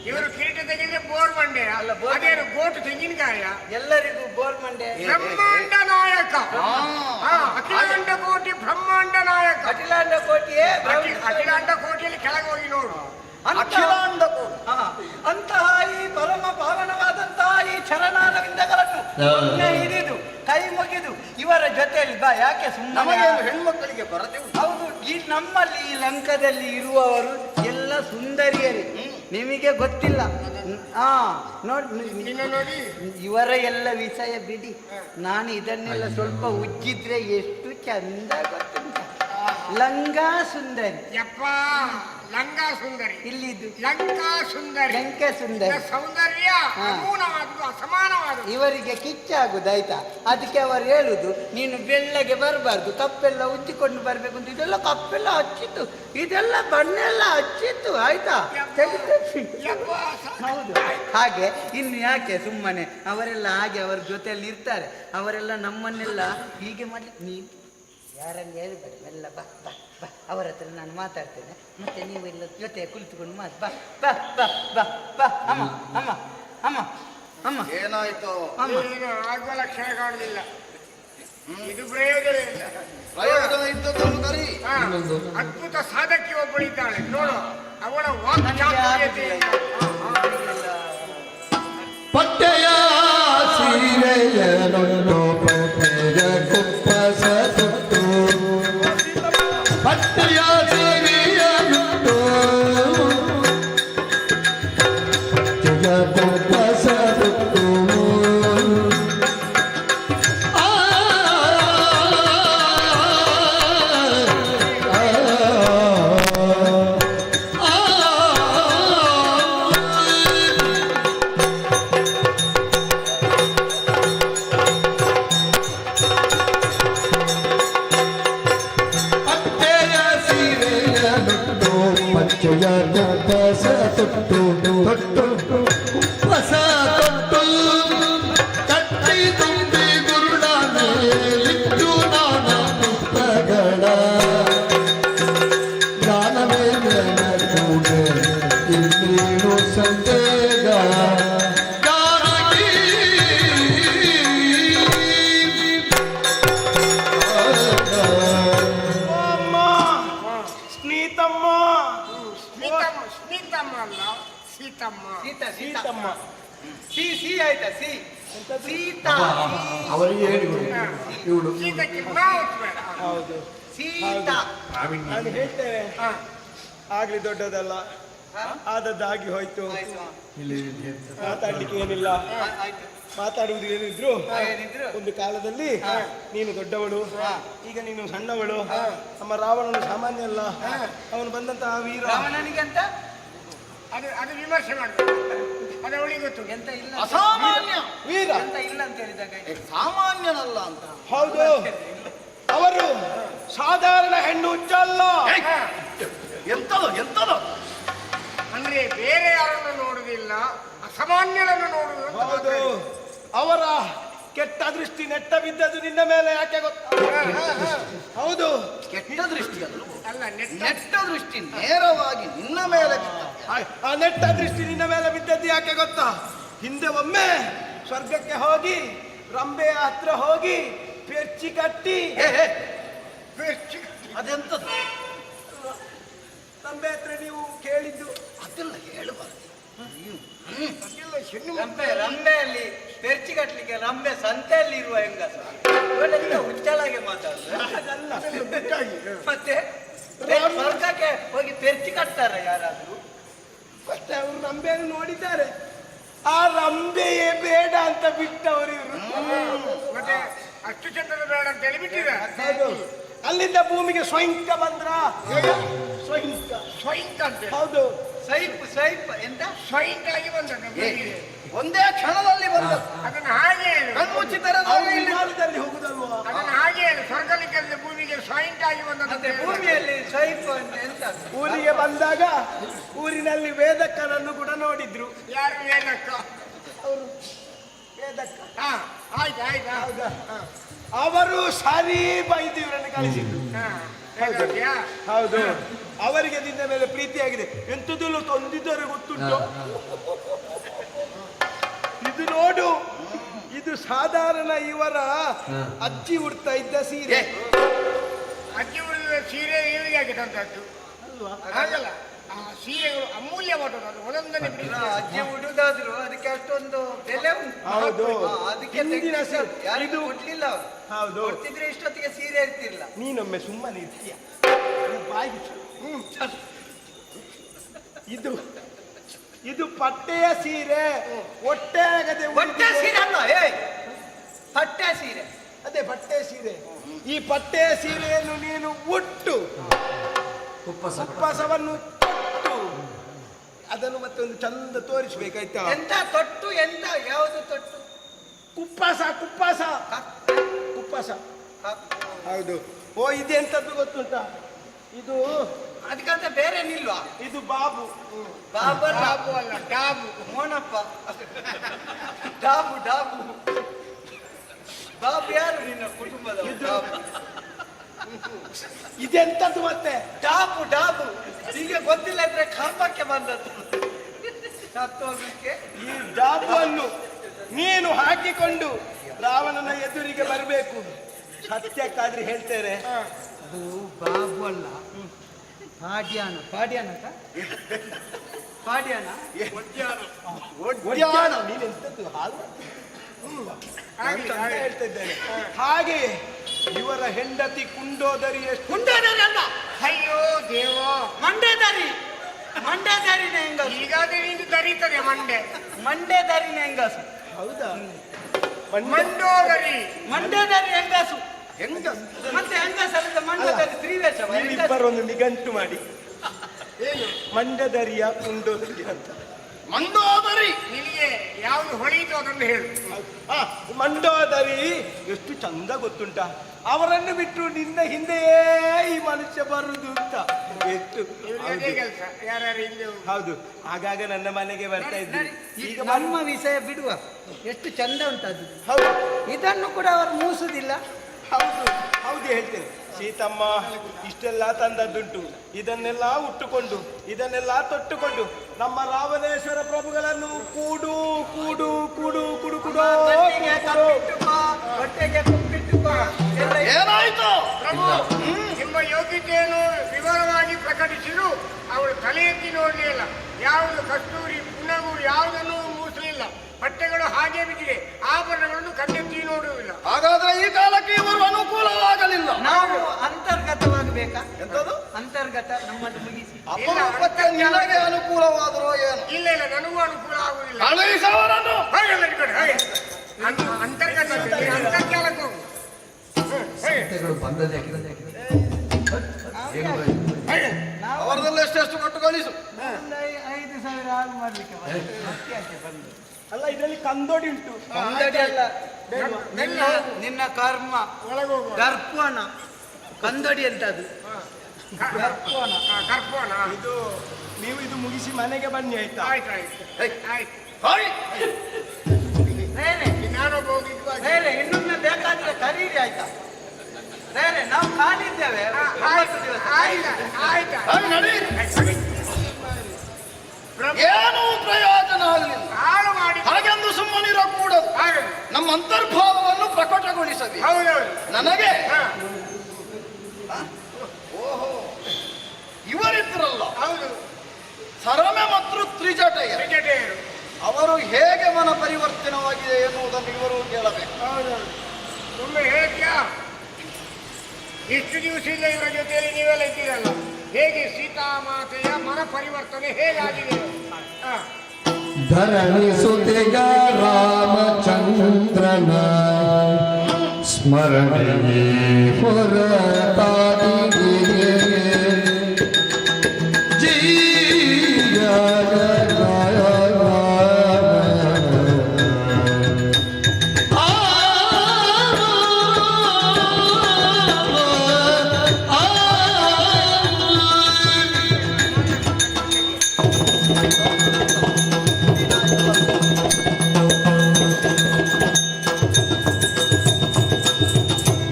ಇವರು ಕಿರೀಟ ತೆಗೆದ್ರೆ ಬೋರ್ ಬಂಡೆ ಅಲ್ಲ, ಅದೇನು ಗೋಟು ತೆಂಗಿನಕಾಯ. ಎಲ್ಲರಿಗೂ ಬೋರ್ಬಂಡೆ. ಬ್ರಹ್ಮಾಂಡ ನಾಯಕ. ಅಖಿಲಾಂಡ ಕೋಟಿ ಬ್ರಹ್ಮಾಂಡ ನಾಯಕ. ಅಖಿಲಾಂಡ ಕೋಟಿಯೇ ಅಖಿಲಾಂಡ ಕೋಟಿಯಲ್ಲಿ ಕೆಳಗೆ ಹೋಗಿ ನೋಡು. ಅಖಿಲಾಂಡ ಅಂತಹ ಈ ಪರಮ ಪಾವನವಾದಂತಹ ಈ ಚರಣಾರವಿಂದಗಳನ್ನು ಹಿಡಿದು ಕೈ ಮುಗಿದು ಇವರ ಜೊತೆಯಲ್ಲಿ ಬಾ. ಯಾಕೆ ಸುಮ್ಮನೆ ಹೆಣ್ಮಕ್ಕಳಿಗೆ ಬರದೆ ಹೌದು, ಈ ನಮ್ಮಲ್ಲಿ ಈ ಲಂಕದಲ್ಲಿ ಇರುವವರು ಎಲ್ಲ ಸುಂದರಿಯರೇ, ನಿಮಗೆ ಗೊತ್ತಿಲ್ಲ. ಇನ್ನು ನೋಡಿ ಇವರ ಎಲ್ಲ ವಿಷಯ ಬಿಡಿ, ನಾನು ಇದನ್ನೆಲ್ಲ ಸ್ವಲ್ಪ ಉಜ್ಜಿದ್ರೆ ಎಷ್ಟು ಚಂದ ಗೊತ್ತುಂಟ. ಲಂಗಾ ಸುಂದರಿ. ಯಪ್ಪ, ಲಂಗಾ ಸುಂದರಿ. ಇಲ್ಲಿದ್ದು ಲಂಕಾ ಸುಂದರಿ. ಲಂಕೆ ಸುಂದರಿ. ಸೌಂದರ್ಯ ಅಮೂನವಾದುದು, ಅಸಮಾನವಾದುದು. ಇವರಿಗೆ ಕಿಚ್ಚಾಗುದಾಯ್ತಾ? ಅದಕ್ಕೆ ಅವರು ಹೇಳುದು, ನೀನು ಬೆಳ್ಳಗೆ ಬರಬಾರ್ದು, ಕಪ್ಪೆಲ್ಲ ಉಜ್ಜಿಕೊಂಡು ಬರ್ಬೇಕು ಅಂತ. ಇದೆಲ್ಲ ಕಪ್ಪೆಲ್ಲ ಹಚ್ಚಿತ್ತು, ಇದೆಲ್ಲ ಬಣ್ಣೆಲ್ಲ ಹಚ್ಚಿತ್ತು, ಆಯ್ತಾ? ಹೌದು. ಹಾಗೆ ಇನ್ನು ಯಾಕೆ ಸುಮ್ಮನೆ ಅವರೆಲ್ಲ ಹಾಗೆ ಅವರ ಜೊತೆಯಲ್ಲಿ ಇರ್ತಾರೆ. ಅವರೆಲ್ಲ ನಮ್ಮನ್ನೆಲ್ಲ ಹೀಗೆ ಮಾಡಿ, ನೀನು ಯಾರಲ್ಲಿ ಹೇಳ್ಬೇಡಿ, ಎಲ್ಲ ಬಾ ಬಾ ಬಾ, ಅವರ ಹತ್ರ ನಾನು ಮಾತಾಡ್ತೇನೆ, ಮತ್ತೆ ನೀವು ಎಲ್ಲ ಜೊತೆ ಕುಳಿತುಕೊಂಡು ಬಾ ಬಾ ಬಾ ಬಾ ಬಾ. ಅಮ್ಮ ಅಮ್ಮ ಅಮ್ಮ ಅಮ್ಮ ಏನಾಯ್ತು? ಏನು ಆಗುವ ಲಕ್ಷಣ ಕಾಣುದಿಲ್ಲ. ಇದು ಪ್ರಯೋಜನ ಇಲ್ಲ. ಪ್ರಯೋಜನ ಇದ್ದದ್ದು ಕರಿ. ಅದ್ಭುತ ಸಾಧಕಿ ಒಬ್ಬಳಿದ್ದಾಳೆ ನೋಡು, ಅವಳ ವಾಕ್ಚಾತುರ್ಯತೆಯಿಂದ ಪಟ್ಟೆಯ ಸೀರೆಯ ನೊಂದು ಪಟ್ಟೆಯ ಕುಪ್ಪಸ ಸುಟ್ಟು, ಪಟ್ಟೆಯ ಸೀರೆಯ ನುಟ್ಟು ಜಗ ಕುಪ್ಪಸ ಸುಟ್ಟು. ಅಮ್ಮ. ಸಿ ಆಯ್ತಾ ಸೀತಾ ಅವರಿಗೆ ಹೇಳಿ ಇವಳು ಸೀತಕ್ಕೆ ಮಾವುತ್ ಬೇಡ. ಹೌದು ಸೀತಾ ನಾನು ಹೇಳ್ತೇನೆ ಹಾ. ಆಗ್ಲಿ ದೊಡ್ಡದಲ್ಲ ಆದದ್ದಾಗಿ ಹೋಯ್ತು. ಆಯ್ತು. ಮಾತಾಡ್ಲಿಕ್ಕೆ ಏನಿಲ್ಲ, ಆಯ್ತು. ಮಾತಾಡುವುದು ಏನಿದ್ರು ಏನಿದ್ರು ಒಂದು ಕಾಲದಲ್ಲಿ ನೀನು ದೊಡ್ಡವಳು, ಈಗ ನೀನು ಸಣ್ಣವಳು. ನಮ್ಮ ರಾವಣನು ಸಾಮಾನ್ಯ ಅಲ್ಲ, ಅವನು ಬಂದಂತಹ ವೀರ. ರಾವಣನಿಗೆ ಅಂತ ಅದು ವಿಮರ್ಶೆ ಮಾಡಬೇಕು, ಅದು ಅವಳಿಗೆ ಗೊತ್ತು. ಎಂತ ಇಲ್ಲ ಅಸಾಮಾನ್ಯ ವೀರ. ಎಂತ ಇಲ್ಲ ಅಂತ ಹೇಳಿದಾಗ ಸಾಮಾನ್ಯನಲ್ಲ ಅಂತ. ಹೌದು, ಅವರು ಸಾಧಾರಣ ಹೆಣ್ಣು ಹುಚ್ಚ ಅಲ್ಲ. ಎಂತದು ಎಂತದು ಅಂದ್ರೆ ಬೇರೆ ಯಾರನ್ನು ನೋಡುದಿಲ್ಲ, ಅಸಾಮಾನ್ಯರನ್ನು ನೋಡುವುದು ಅಂತ ಹೌದು, ಮಾತಾಡಿ. ಅವರ ಕೆಟ್ಟ ದೃಷ್ಟಿ ನೆಟ್ಟ ಬಿದ್ದದ್ದು ನಿನ್ನ ಮೇಲೆ ಯಾಕೆ ಗೊತ್ತಾ? ಹೌದು, ಕೆಟ್ಟ ದೃಷ್ಟಿ ಅದು. ಅಲ್ಲ ನೆಟ್ಟ ನೆಟ್ಟ ದೃಷ್ಟಿ ನೇರವಾಗಿ ನಿನ್ನ ಮೇಲೆ ಬಿದ್ದ. ಆ ನೆಟ್ಟ ದೃಷ್ಟಿ ನಿನ್ನ ಮೇಲೆ ಬಿದ್ದದ್ದು ಯಾಕೆ ಗೊತ್ತಾ? ಹಿಂದೆ ಒಮ್ಮೆ ಸ್ವರ್ಗಕ್ಕೆ ಹೋಗಿ ರಂಬೆಯ ಹತ್ರ ಹೋಗಿ ಪೆರ್ಚಿ ಕಟ್ಟಿ ಅದೆಂತದು ರಂಬೆ ಹತ್ರ ನೀವು ಕೇಳಿದ್ದು ಅದೆಲ್ಲ ಹೇಳಬಾರ್ದು. ರಂಬೆಯಲ್ಲಿ ಪೆರ್ಚಿ ಕಟ್ಲಿಕ್ಕೆ ರಂಬೆ ಸಂತೆಯಲ್ಲಿ ಇರುವ ಹೆಂಗಸ ಇವಳೆಲ್ಲ ಹುಚ್ಚಲಾಗೆ ಮಾತಾಡುದು. ಅದಲ್ಲ. ಮತ್ತೆ ಸ್ವರ್ಗಕ್ಕೆ ಹೋಗಿ ಪೆರ್ಚಿ ಕಟ್ತಾರ ಯಾರಾದ್ರೂ? ಮತ್ತೆ ಅವರು ರಂಬೆಯನ್ನು ನೋಡಿದ್ದಾರೆ, ಆ ರಂಬೆಯೇ ಬೇಡ ಅಂತ ಬಿಟ್ಟವರು ಇವರು. ಮತ್ತೆ ಅಷ್ಟು ಚಂದದ ಬೇಡ ಅಂತ ಹೇಳಿ ಬಿಟ್ಟಿದ್ದಾರೆ. ಹೌದು, ಅಲ್ಲಿಂದ ಭೂಮಿಗೆ ಸ್ವಯಂಕ ಬಂದ್ರ. ಸ್ವಯಂಕ ಸ್ವಯಂಕ ಅಂತ ಹೌದು, ಸೈಪ್ ಎಂತ ಸ್ವಯಂಕಾಗಿ ಬಂದ ಒಂದೇ ಕ್ಷಣದಲ್ಲಿ ಬಂದ. ಅದನ್ನ ಹಾಗೆ ಹೇಳು, ಕಣ್ಮುಚ್ಚಿದರೆ ಅವ್ರು ವಿಮಾನದಲ್ಲಿ ಹೋಗುದಲ್ವಾ? ಅದನ್ನ ಹಾಗೆ ಹೇಳು. ಸ್ವರ್ಗಲಿಂಗದ ಭೂಮಿಗೆ ಸ್ವಯಂಕಾಗಿ ಬಂದಂತೆ ಮತ್ತೆ ಭೂಮಿಯಲ್ಲಿ ಸೈಪ್ ಅಂತ ಎಂತ? ಊರಿಗೆ ಬಂದಾಗ ಊರಿನಲ್ಲಿ ವೇದಕ್ಕನನ್ನು ಕೂಡ ನೋಡಿದ್ರು. ಯಾರು ವೇದಕ್ಕ? ಅವರು ವೇದಕ್ಕ ಹಾ ಆಯ್ತು ಆಯ್ತು. ಹೌದಾ? ಅವರು ಸರಿ ಬೈದು ಇವರನ್ನು ಕಳಿಸಿದ್ರು. ವೇದಕ್ಕೆಯಾ? ಹೌದು, ಅವರಿಗೆ ನಿನ್ನ ಮೇಲೆ ಪ್ರೀತಿಯಾಗಿದೆ. ಎಂತದಲ್ಲೂ ತಂದಿದ್ದಾರೆ ಗೊತ್ತುಂಟು. ಇದು ನೋಡು, ಇದು ಸಾಧಾರಣ ಇವರ ಅಜ್ಜಿ ಉಡ್ತಾ ಇದ್ದ ಸೀರೆ. ಅಜ್ಜಿ ಉಳಿದ ಸೀರೆ ಇವರಿಗೆ ಆಗಿ ತಂದದ್ದು ಹಾಗಲ್ಲ. ಆ ಸೀರೆಗಳು ಅಮೂಲ್ಯವಾದದ್ದು, ಅದು ಒಂದೊಂದನ್ನೇ ಇಲ್ಲ, ಅಜ್ಜಿ ಉಡುದಾದ್ರು ಅದಕ್ಕೆ ಅಷ್ಟೊಂದು ಬೆಲೆ ಉಂಟು. ಹೌದು. ಅದಕ್ಕೆ ಹಿಂದಿನ ಸೀರೆ. ಯಾರಿಗೂ ಇದು- ಕೊಡ್ಲಿಲ್ಲ ಅವರು. ಹೌದು, ಕೊಡ್ತಿದ್ರೆ ಇಷ್ಟೊತ್ತಿಗೆ ಸೀರೆ ಇರ್ತಿರ್ಲಿಲ್ಲ. ನೀನೊಮ್ಮೆ ಸುಮ್ಮನೆ ಇರ್ತೀಯ. ಬಾಯಿ ಇದು ಇದು ಪಟ್ಟೆಯ ಸೀರೆ, ಹೊಟ್ಟೆ ಆಗದೆ ಬಟ್ಟೆ ಸೀರೆ ಅಲ್ಲ, ಪಟ್ಟೆ ಸೀರೆ. ಅದೇ ಪಟ್ಟೆ ಸೀರೆ. ಈ ಪಟ್ಟೆಯ ಸೀರೆಯನ್ನು ನೀನು ಉಟ್ಟು ಉಪವಾಸವನ್ನು ತೊಟ್ಟು ಅದನ್ನು ಮತ್ತೆ ಒಂದು ಚಂದ ತೋರಿಸ್ಬೇಕಾಯ್ತಾ? ಎಂತ ತೊಟ್ಟು ಎಂತ ಯಾವುದು ತೊಟ್ಟು? ಕುಪ್ಪಾಸ ಕುಪ್ಪಾಸ ಕುಪ್ಪಾಸ. ಹೌದು. ಓ, ಇದೆಂತದ್ದು ಗೊತ್ತುಂಟಾ? ಇದು ಅದಕ್ಕಂತ ಬೇರೆ ನಿಲ್ವಾ? ಇದು ಬಾಬು. ಬಾಬಲ್ಲ, ಡಾಬು ಅಲ್ಲ, ಡಾಬು. ಮೋನಪ್ಪ. ಡಾಬು ಡಾಬು ಬಾಬು ಯಾರು ನಿನ್ನ ಕುಟುಂಬದ? ಇದೆಂತದ್ದು ಮತ್ತೆ? ಡಾಬು ಡಾಬು ಈಗ ಗೊತ್ತಿಲ್ಲ ಅಂದ್ರೆ ಕಂಬಕ್ಕೆ ಬಂದದ್ದು ಸತ್ತೋಗ್ಲಿಕ್ಕೆ. ಈ ಡಾಬುವನ್ನು ನೀನು ಹಾಕಿಕೊಂಡು ರಾವಣನ ಎದುರಿಗೆ ಬರಬೇಕು. ಸತ್ಯಕ್ಕಾದ್ರೆ ಹೇಳ್ತೇನೆ, ಅದು ಬಾಬು ಅಲ್ಲ, ಪಾಡ್ಯಾನ. ಪಾಡ್ಯಾನ ಅಂತ ಪಾಡ್ಯಾನ. ಒಡ್ಯಾಣ. ನೀನೆಂತದ್ದು ಹಾಲು ಆಗ್ಲಿ, ಅಂತ ಆಗ್ಲಿ. ಹೇಳ್ತಾ ಇದ್ದೇನೆ. ಹಾಗೆ ಇವರ ಹೆಂಡತಿ ಕುಂಡೋದರಿ ಎಷ್ಟು ಕುಂಡೋದರಿ ಅಲ್ಲ, ಅಯ್ಯೋ ದೇವ, ಮಂಡ್ಯದಾರಿ. ಮಂಡ್ಯದಾರಿನ ಹೆಂಗಸು. ಈಗಾದ್ರೆ ನಿಂದು ದರೀತದೆ ಮಂಡೆ. ಮಂಡ್ಯದಾರಿನ ಹೆಂಗಸು. ಹೌದಾ? ಮಂಡೋದರಿ. ಮಂಡ್ಯದಾರಿ ಹೆಂಗಸು. ಹೆಂಗಸು. ಮತ್ತೆ ಹೆಂಗಸರದ ಮಂಡ್ಯದಾರಿ ಸ್ತ್ರೀವೇಷವ. ಇಬ್ಬರೊಂದು ನಿಘಂಟು ಮಾಡಿ ಏನು ಮಂಡ್ಯದರಿಯ ಕುಂಡೋದರಿ ಅಂತ. ಮಂಡೋದರಿ ನಿನಗೆ ಯಾವುದು ಹೊಳೆಯಿತು ಅದನ್ನು ಹೇಳು. ಆ, ಮಂಡೋದರಿ ಎಷ್ಟು ಚಂದ ಗೊತ್ತುಂಟ. ಅವರನ್ನು ಬಿಟ್ಟು ನಿನ್ನ ಹಿಂದೆಯೇ ಈ ಮನುಷ್ಯ ಬರುದು ಅಂತ ಎಷ್ಟು. ಇವ್ರಿಗೆ ಅದೇ ಕೆಲಸ, ಯಾರ್ಯಾರು ಹಿಂದೆ ಹೋಗಿ. ಹೌದು, ಆಗಾಗ ನನ್ನ ಮನೆಗೆ ಬರ್ತಾ ಇದ್ರು. ಈಗ ನಮ್ಮ ವಿಷಯ ಬಿಡುವ, ಎಷ್ಟು ಚಂದ ಉಂಟದು. ಹೌದು ಇದನ್ನು ಕೂಡ ಅವರು ಮೂಸುದಿಲ್ಲ. ಹೌದು ಹೌದು ಹೇಳ್ತೇನೆ. ಸೀತಮ್ಮ ಇಷ್ಟೆಲ್ಲ ತಂದದ್ದುಂಟು. ಇದನ್ನೆಲ್ಲ ಉಟ್ಟುಕೊಂಡು ಇದನ್ನೆಲ್ಲ ತೊಟ್ಟುಕೊಂಡು ನಮ್ಮ ರಾವಣೇಶ್ವರ ಪ್ರಭುಗಳನ್ನು ಕೂಡು ಕೂಡು ಕೂಡು ಕುಡು ಕುಡೋ ಹೊಟ್ಟೆಗೆ ಕಪ್ಪಿಟ್ಟುಕೋ, ಹೊಟ್ಟೆಗೆ ಕುಪ್ಪಿಟ್ಟುಕೋ ಎಲ್ಲ ಏನಾಯ್ತು? ಪ್ರಭು, ನಿಮ್ಮ ಯೋಗ್ಯತೆಯನ್ನು ವಿವರವಾಗಿ ಪ್ರಕಟಿಸಿದ್ರು ಅವಳು ತಲೆ ಎತ್ತಿ ನೋಡಲಿಲ್ಲ. ಯಾವುದು ಕಸ್ತೂರಿ ಪುನಗು ಯಾವುದನ್ನು ಮೂಸು ಅನುಕೂಲವಾಗಲಿಲ್ಲ. ನಾವು ಅಂತರ್ಗತವಾಗಬೇಕಾ? ಎಂತದು? ಅಂತರ್ಗತ ನಮ್ಮದು ಮುಗಿಸಿ. ಅಪರೂಪಕ್ಕೆ ನಿನಗೆ ಅನುಕೂಲವಾದರೂ ಏನು? ಇಲ್ಲ ಇಲ್ಲ, ನನಗೂ ಅನುಕೂಲ ಆಗುದಿಲ್ಲ. ಕಳುಹಿಸವರನ್ನು ಹಾಗೆ ನಡ್ಕೊಂಡು, ಹಾಗೆ. ಅಂತರ್ಗತ ಅಂತರ್ಜಾಲಕ್ಕೂ ಸಂತೆಗಳು ಬಂದದ್ದು ಯಾಕಿದೆ? ನಾವು ಅವರದೆಲ್ಲ ಎಷ್ಟೆಷ್ಟು ಕೊಟ್ಟು ಕಳಿಸು. ಒಂದು 5,000 ಹಾಳು ಮಾಡ್ಲಿಕ್ಕೆ ಬಂದೆ. ಮತ್ತೆ ಯಾಕೆ ಬಂದೆ? ಅಲ್ಲ ಇದರಲ್ಲಿ ಕಂದೋಡಿ ಉಂಟು. ಕಂದಡಿ ಅಲ್ಲ, ನಿನ್ನ ಕರ್ಮ ಒಳಗೋಗುವ ಗರ್ಪಣ. ಕಂದಡಿ ಅಂತ ಅದು ಗರ್ಪಣ. ಕರ್ಪೋಣ. ಇದು ನೀವು ಇದು ಮುಗಿಸಿ ಮನೆಗೆ ಬನ್ನಿ ಆಯ್ತಾ? ಆಯ್ತು ಆಯ್ತು ಆಯ್ತು. ಹಾಯ್. ಬೇರೆ ನಾನೊಬ್ಬ ಹೋಗಿದ್ವಾಗಿ ಬೇರೆ ಇನ್ನೊಮ್ಮೆ ಬೇಕಾದ್ರೆ ಕರೀರಿ ಆಯ್ತಾ? ಬೇರೆ ನಾವು ಕಾಲಿದ್ದೇವೆ 9 ದಿವಸ. ಆಯ್ತು. ಹಾಗೆ ನಡಿ. ಏನೂ ಪ್ರಯೋಜನ ಆಗಲಿಲ್ಲ. ಹಾಳು ಮಾಡಿ ಹಾಗೆಂದು ಸುಮ್ಮನಿರಕೂಡದು. ಹಾಗೆ. ನಮ್ಮ ಅಂತರ್ಭಾವವನ್ನು ಪ್ರಕಟಗೊಳಿಸಬೇಕು. ಹೌದೌದು. ನನಗೆ ಹಾ, ಓಹೋ, ಇವರಿದ್ರಲ್ಲ ಹೌದು. ಸರಮೆ ಮತ್ತು ತ್ರಿಜಟೆಯ, ಕ್ರಿಕೆಟೇರು. ಅವರು ಹೇಗೆ ಮನ ಪರಿವರ್ತನವಾಗಿದೆ ಎನ್ನುವುದನ್ನು ಇವರು ಕೇಳಬೇಕು. ಹೌದೌದು. ಸುಮ್ಮನೆ ಹೇಳ್ತೀಯಾ? ಇಷ್ಟು ದಿವಸದಿಂದ ಇವರ ಜೊತೆಯಲ್ಲಿ ನೀವೆಲ್ಲ ಇದ್ದೀರಲ್ಲ, ಹೇಗೆ ಸೀತಾಮಾತೆಯ ಮನ ಪರಿವರ್ತನೆ ಹೇಗಾಗಿದೆ? ಹಾ. ಧರಣಿಸುತ್ತಿಗ ರಾಮಚಂದ್ರನ ಸ್ಮರಣೆ ಹೊರತಾಗಿ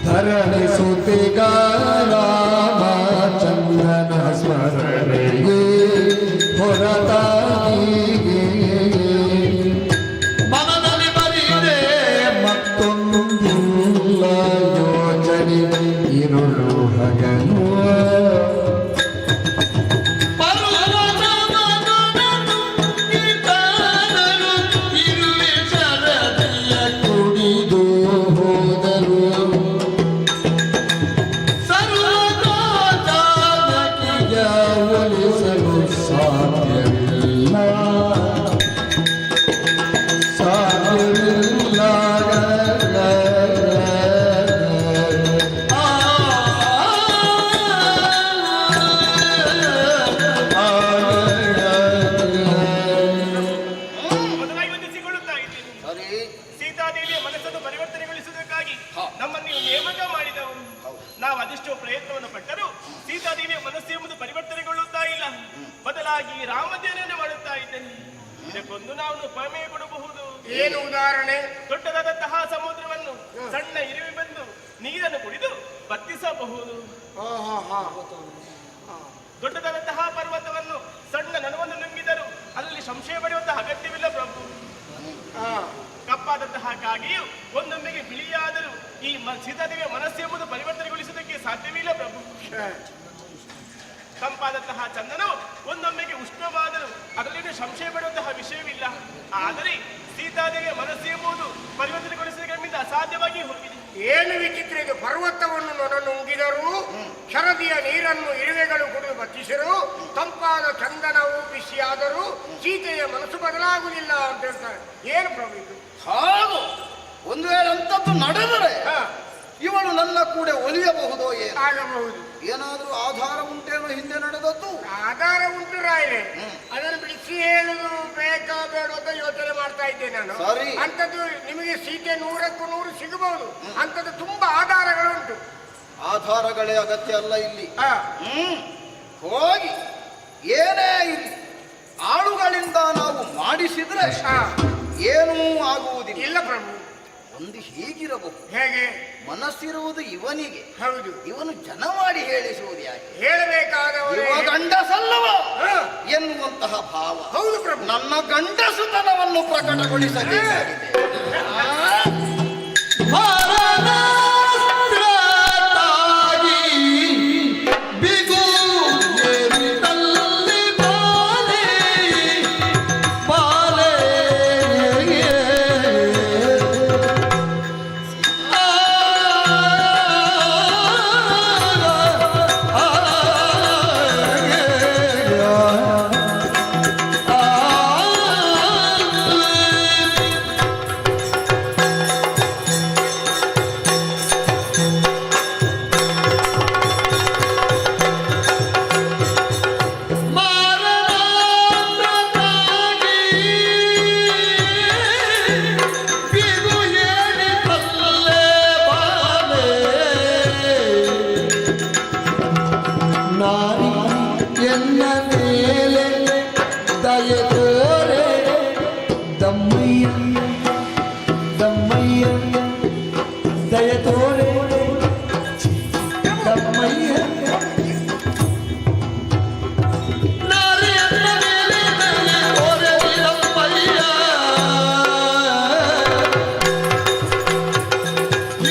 ಧರಣಿಸುತ್ತಿಗ ರಾಮಚಂದ್ರನ ಸ್ಮರಣೆಗೆ ಹೊರತಾಗಿ ಮನದಲ್ಲಿ ಬರಿದೆ ಮತ್ತೊಂದಿಲ್ಲ ಯೋಚನೆ ಇರುಳು ಹಗಲು ಕುಡಿದು ಹೋದರು ಒಲಿಸಲು ಸಾಧ್ಯವಿಲ್ಲ ಸಾಧ್ಯವಿಲ್ಲ. ಮೊದಲಾಗಿ ವಂದಿಸಿಕೊಳ್ಳುತ್ತಾ ಇದ್ದೀನಿ. ಸರಿ, ಸೀತಾದೇವಿಯ ಮನಸ್ಸನ್ನು ಪರಿವರ್ತನೆಗೊಳಿಸುವುದಕ್ಕಾಗಿ ನಮ್ಮನ್ನು ನೀವು ನೇಮಕ ಮಾಡಿದವರು. ನಾವು ಅದೆಷ್ಟೋ ಪ್ರಯತ್ನವನ್ನು ಪಟ್ಟರೂ ಸೀತಾದೇವಿಯ ಮನಸ್ಸು ಎಂಬುದು ಪರಿವರ್ತನೆಗೊಳ್ಳುತ್ತಾ ಇಲ್ಲ. ಬದಲಾಗಿ ರಾಮಧ್ಯಾನ ಮಾಡುತ್ತಾ ಇದ್ದೇನೆ. ಇದಕ್ಕೊಂದು ನಾವು ಉಪಮೇಯ ಕೊಡಬಹುದು. ಏನು ಉದಾಹರಣೆ? ದೊಡ್ಡದಾದಂತಹ ಸಮುದ್ರವನ್ನು ಸಣ್ಣ ಇರುವೆ ಬಂದು ನೀರನ್ನು ಕುಡಿದು ಬತ್ತಿಸಬಹುದು. ದೊಡ್ಡದಾದಂತಹ ಪರ್ವತವನ್ನು ಸಣ್ಣ ನನುವನ್ನು ನುಂಗಿದರು ಅದರಲ್ಲಿ ಸಂಶಯ ಪಡೆಯುವಂತಹ ಅಗತ್ಯವಿಲ್ಲ ಪ್ರಭು. ಕಪ್ಪಾದಂತಹ ಕಾಗೆಯು ಒಂದೊಮ್ಮೆಗೆ ಬಿಳಿಯಾದರೂ ಈ ಸೀತಾದೇವಿಯ ಮನಸ್ಸು ಎಂಬುದು ಪರಿವರ್ತನೆಗೊಳಿಸುವುದಕ್ಕೆ ಸಾಧ್ಯವಿಲ್ಲ ಪ್ರಭು. ತಂಪಾದಂತಹ ಚಂದನು ಒಂದೊಮ್ಮೆಗೆ ಉಷ್ಣವಾದರೂ ಅದರಲ್ಲಿ ಸಂಶಯ ಪಡುವಂತಹ ವಿಷಯವಿಲ್ಲ. ಆದರೆ ಸೀತಾದೇವಿಯ ಮನಸ್ಸು ಎಂಬುದು ಪರಿವರ್ತನೆಗೊಳಿಸುವುದಕ್ಕೆ ನಮ್ಮಿಂದ ಅಸಾಧ್ಯವಾಗಿ ಹೋಗಿದೆ. ಏನು ವಿಚಿತ್ರ ಇದು! ಪರ್ವತವನ್ನು ನುಂಗಿದರು, ಶರದಿಯ ನೀರನ್ನು ಇರುವೆಗಳು ಕುಡಿದು ಬಚ್ಚಿಸಿರು, ತಂಪಾದ ಚಂದನವು ಬಿಸಿಯಾದರೂ ಸೀತೆಯ ಮನಸ್ಸು ಬದಲಾಗುವುದಿಲ್ಲ ಅಂತ ಹೇಳ್ತಾರೆ. ಏನು ಪ್ರಭು ಇದು? ಹಾಗೂ ಒಂದು ವೇಳೆ ಅಂಥದ್ದು ನಡೆದರೆ ಇವಳು ನನ್ನ ಕೂಡ ಒಲಿಯಬಹುದೋ ಏನು? ಆಗಬಹುದು. ಏನಾದರೂ ಆಧಾರ ಉಂಟೇನೋ ಹಿಂದೆ ನಡೆದದ್ದು? ಆಧಾರ ಉಂಟು ರಾಯರೇ. ಅದನ್ನು ಬಿಡಿಸಿ ಹೇಳುದು ಬೇಕಾ ಬೇಡ ಅಂತ ಯೋಚನೆ ಮಾಡ್ತಾ ಇದ್ದೆ ನಾನು. ಸರಿ. ಅಂಥದ್ದು ನಿಮಗೆ ಸೀತೆ 100ಕ್ಕೂ 100 ಸಿಗಬಹುದು. ಅಂಥದ್ದು ತುಂಬಾ ಆಧಾರಗಳುಂಟು. ಆಧಾರಗಳೇ ಅಗತ್ಯ ಅಲ್ಲ ಇಲ್ಲಿ. ಹೋಗಿ ಏನೇ ಇಲ್ಲಿ ಆಳುಗಳಿಂದ ನಾವು ಮಾಡಿಸಿದ್ರೆ ಏನೂ ಆಗುವುದಿಲ್ಲ. ಇಲ್ಲ ಪ್ರಭು. ಒಂದು ಹೀಗಿರಬಹುದು. ಹೇಗೆ? ಮನಸ್ಸಿರುವುದು ಇವನಿಗೆ, ಹೌದು. ಇವನು ಜನ ಮಾಡಿ ಹೇಳಿಸುವುದು ಯಾಕೆ? ಹೇಳಬೇಕಾದವರು ಇವ ಗಂಡಸಲ್ಲವ ಎನ್ನುವಂತಹ ಭಾವ. ಹೌದು ಪ್ರಭು. ನನ್ನ ಗಂಡಸುತನವನ್ನು ಪ್ರಕಟಗೊಳಿಸಬೇಕಾಗಿದೆ. ದಮ್ಮಯ್ಯ ದಮ್ಮಯ್ಯ ದಯ ತೋರೆ ದಮ್ಮಯ್ಯ ನಾರಿಯನ್ನ ಮೇಲೆ ದಯ ತೋರೆ ದಮ್ಮಯ್ಯ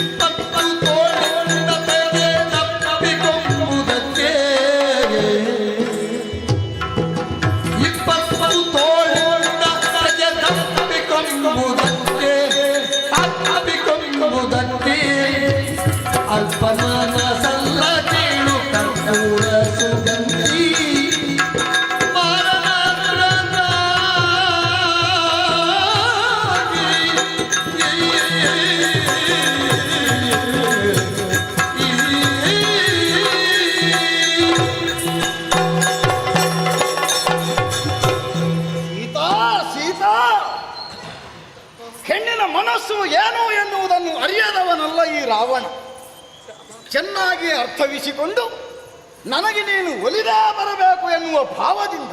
ಇಪ್ಪತ್ತು ತೋಳಿಂದ ತೆಗೆ ತಪ್ಪಿಕೊಂಬುದಕ್ಕೆ ಇಪ್ಪತ್ತು ತೋಳಿಂದ ತೆಗೆ ತಪ್ಪಿಕೊಂಬುದಕ್ಕೆ ಅಲ್ಪಮಾನ ಸಲ್ಲ ಕೇಳು ಕರ್ಪೂರ ಸುಗಂಧಿ ಸೀತಾ ಸೀತಾ, ಹೆಣ್ಣಿನ ಮನಸ್ಸು ಏನು ಎನ್ನುವುದನ್ನು ಅರಿಯದವನಲ್ಲ ಈ ರಾವಣ. ಚೆನ್ನಾಗಿ ಅರ್ಥವಿಸಿಕೊಂಡು ನನಗೆ ನೀನು ಒಲಿದೇ ಬರಬೇಕು ಎನ್ನುವ ಭಾವದಿಂದ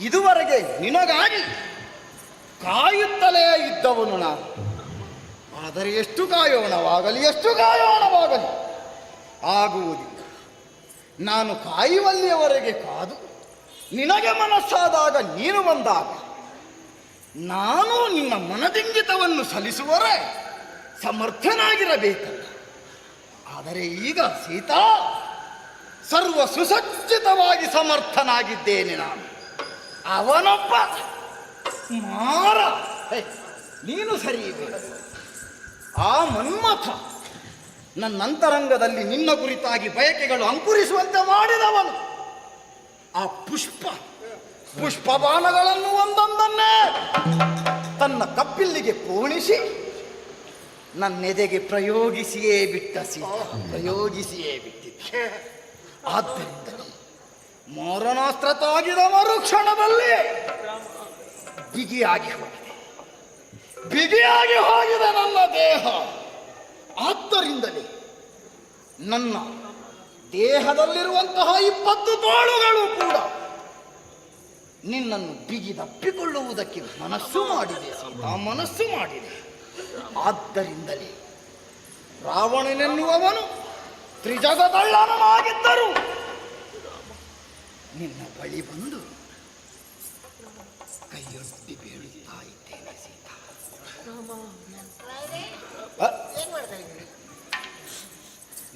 ಇದುವರೆಗೆ ನಿನಗಾಗಿ ಕಾಯುತ್ತಲೇ ಇದ್ದವನು ನಾನು. ಆದರೆ ಎಷ್ಟು ಕಾಯೋಣವಾಗಲಿ ಆಗುವುದಿಲ್ಲ. ನಾನು ಕಾಯುವಲ್ಲಿಯವರೆಗೆ ಕಾದು ನಿನಗೆ ಮನಸ್ಸಾದಾಗ ನೀನು ಬಂದಾಗ ನಾನು ನಿನ್ನ ಮನದಿಂಗಿತವನ್ನು ಸಲ್ಲಿಸುವರೆ ಸಮರ್ಥನಾಗಿರಬೇಕಲ್ಲ. ಆದರೆ ಈಗ ಸೀತಾ, ಸರ್ವ ಸುಸಜ್ಜಿತವಾಗಿ ಸಮರ್ಥನಾಗಿದ್ದೇನೆ ನಾನು. ಅವನೊಬ್ಬ ಮಾರ, ನೀನು ಸರಿ ಬೇಡ. ಆ ಮನ್ಮಥ ನನ್ನ ಅಂತರಂಗದಲ್ಲಿ ನಿನ್ನ ಕುರಿತಾಗಿ ಬಯಕೆಗಳು ಅಂಕುರಿಸುವಂತೆ ಮಾಡಿದವನು. ಆ ಪುಷ್ಪಬಾಣಗಳನ್ನು ಒಂದೊಂದನ್ನೇ ತನ್ನ ಕಪ್ಪಿಲ್ಲಿಗೆ ಪೋಣಿಸಿ ನನ್ನೆದೆಗೆ ಪ್ರಯೋಗಿಸಿಯೇ ಬಿಟ್ಟಿದ್ದೆ. ಆದ್ದರಿಂದ ಮಾರಣಾಸ್ತ್ರ ತಾಗಿದ ಮರುಕ್ಷಣದಲ್ಲಿ ಬಿಗಿಯಾಗಿ ಹೋಗಿದೆ ನನ್ನ ದೇಹ. ಆದ್ದರಿಂದಲೇ ನನ್ನ ದೇಹದಲ್ಲಿರುವಂತಹ 20 ತೋಳುಗಳು ಕೂಡ ನಿನ್ನನ್ನು ಬಿಗಿದಪ್ಪಿಕೊಳ್ಳುವುದಕ್ಕೆ ಮನಸ್ಸು ಮಾಡಿದೆ. ಆದ್ದರಿಂದಲೇ ರಾವಣನೆನ್ನುವವನು ತ್ರಿಜಗದಳ್ಳನಾಗಿದ್ದರು ನಿನ್ನ ಬಳಿ ಬಂದು ಕೈಯೊಡ್ಡಿ ಬೇಡುತ್ತಾ ಇದ್ದೇನೆ ಸೀತಾ.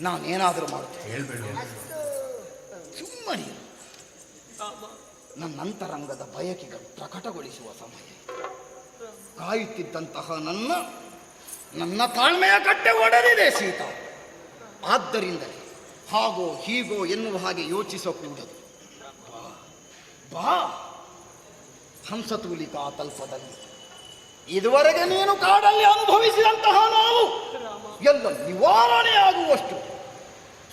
ನಾನೇನಾದರೂ ಮಾಡುತ್ತೇನೆ, ಸುಮ್ಮನೆ ನನ್ನ ಅಂತರಂಗದ ಬಯಕೆಗಳು ಪ್ರಕಟಗೊಳಿಸುವ ಸಮಯ. ಕಾಯುತ್ತಿದ್ದಂತಹ ನನ್ನ ತಾಳ್ಮೆಯ ಕಟ್ಟೆ ಒಡೆದಿದೆ ಸೀತಾ. ಆದ್ದರಿಂದಲೇ ಹಾಗೋ ಹೀಗೋ ಎನ್ನುವ ಹಾಗೆ ಯೋಚಿಸಕೂಡದು. ಬಾ ಹಂಸತೂಲಿಕಾ ತಲ್ಪದಲ್ಲಿ ಇದುವರೆಗೆ ನೀನು ಕಾಡಲ್ಲಿ ಅನುಭವಿಸಿದಂತಹ ನಾವು ಎಲ್ಲ ನಿವಾರಣೆಯಾಗುವಷ್ಟು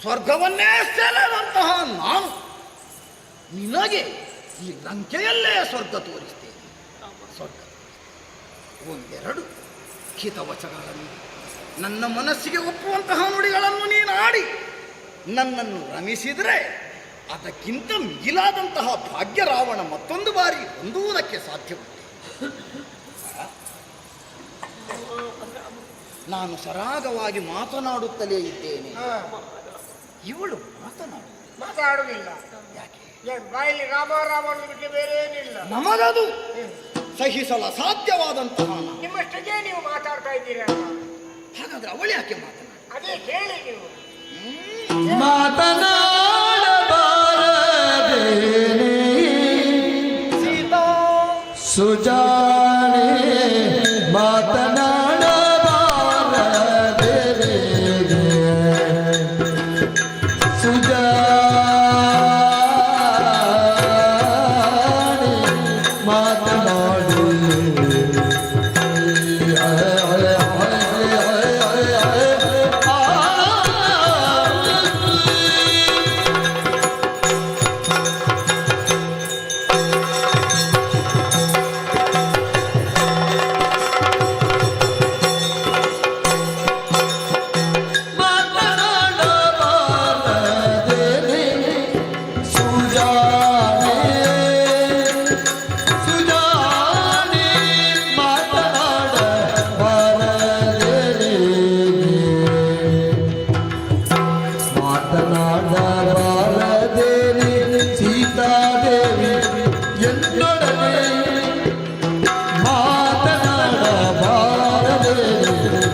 ಸ್ವರ್ಗವನ್ನೇ ಸೆಳೆದಂತಹ ನಾನು ನಿನಗೆ ಈ ಲಂಕೆಯಲ್ಲೇ ಸ್ವರ್ಗ ತೋರಿಸ್ತೇನೆ. ಒಂದೆರಡು ಹಿತವಚಗಳನ್ನು, ನನ್ನ ಮನಸ್ಸಿಗೆ ಒಪ್ಪುವಂತಹ ನುಡಿಗಳನ್ನು ನೀನು ಆಡಿ ನನ್ನನ್ನು ರಮಿಸಿದರೆ ಅದಕ್ಕಿಂತ ಮಿಗಿಲಾದಂತಹ ಭಾಗ್ಯ ರಾವಣ ಮತ್ತೊಂದು ಬಾರಿ ಹೊಂದುವುದಕ್ಕೆ ಸಾಧ್ಯವಿದೆ. ನಾನು ಸರಾಗವಾಗಿ ಮಾತನಾಡುತ್ತಲೇ ಇದ್ದೇನೆ, ಇವಳು ಮಾತಾಡುವುದಿಲ್ಲ. ಯಾಕೆ? ಬಾಯಲ್ಲಿ ರಾಮ ಬಿಟ್ಟು ಬೇರೆ ಏನಿಲ್ಲ. ನಮಗದು ಸಹಿಸಲ ಸಾಧ್ಯವಾದಂತಹ. ನಿಮ್ಮಷ್ಟಕ್ಕೆ ನೀವು ಮಾತಾಡ್ತಾ ಇದ್ದೀರಾ. ಹಾಗಾದ್ರೆ ಅವಳು ಯಾಕೆ ಮಾತನಾಡ? ಅದೇ ಕೇಳಿ ನೀವು. ಮಾತನಾಡಬಾರದೇನೆ ಸೀತಾ ಸುಜಾನೆ ಮಾತನಾಡಬಾರದೇನೆ ಸುಜಾನೆ ಮಾತನಾಡು.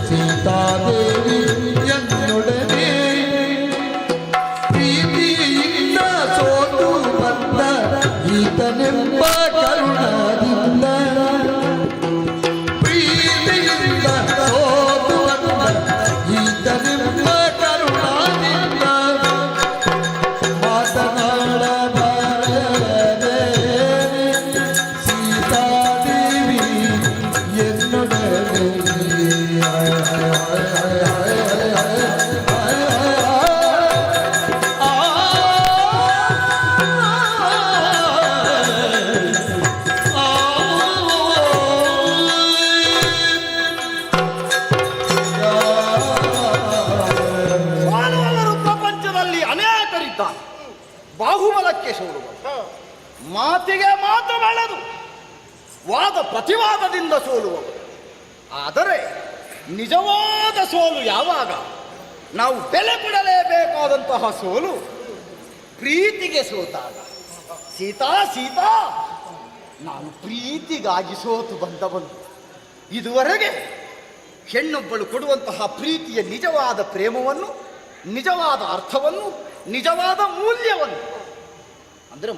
ಸೀತಾದೇವಿ ಎನ್ನೊಡನೆ ಪ್ರೀತಿಯಿಂದ ಸೋತು ಬಂದ ಈತನೆಂಬ ಕರುಣದಿಂದ ಪ್ರೀತಿಯಿಂದ ಸೋತು ಬಂದ ಈತನೆಂಬ ಕರುಣದಿಂದ ಮಾತನಾಡಬಾರದೆ ಸೀತಾದೇವಿ ಎನ್ನೊಡನೆ ಮಾನವರು ಪ್ರಪಂಚದಲ್ಲಿ ಅನೇಕರಿದ್ದಾರೆ. ಬಾಹುಬಲಕ್ಕೆ ಸೋಲುವರು, ಮಾತಿಗೆ ಮಾತು ಬೆಳೆದು ವಾದ ಪ್ರತಿವಾದದಿಂದ ಸೋಲುವವರು. ಆದರೆ ನಿಜವಾದ ಸೋಲು ಯಾವಾಗ? ನಾವು ಬೆಲೆ ಕೊಡಲೇಬೇಕಾದಂತಹ ಸೋಲು ಪ್ರೀತಿಗೆ ಸೋತಾಗ. ಸೀತಾ ಸೀತಾ, ನಾನು ಪ್ರೀತಿಗಾಗಿ ಸೋತು ಬಂದವನು. ಇದುವರೆಗೆ ಹೆಣ್ಣೊಬ್ಬಳು ಕೊಡುವಂತಹ ಪ್ರೀತಿಯ ನಿಜವಾದ ಪ್ರೇಮವನ್ನು, ನಿಜವಾದ ಅರ್ಥವನ್ನು, ನಿಜವಾದ ಮೂಲ್ಯವನ್ನು, ಅಂದರೆ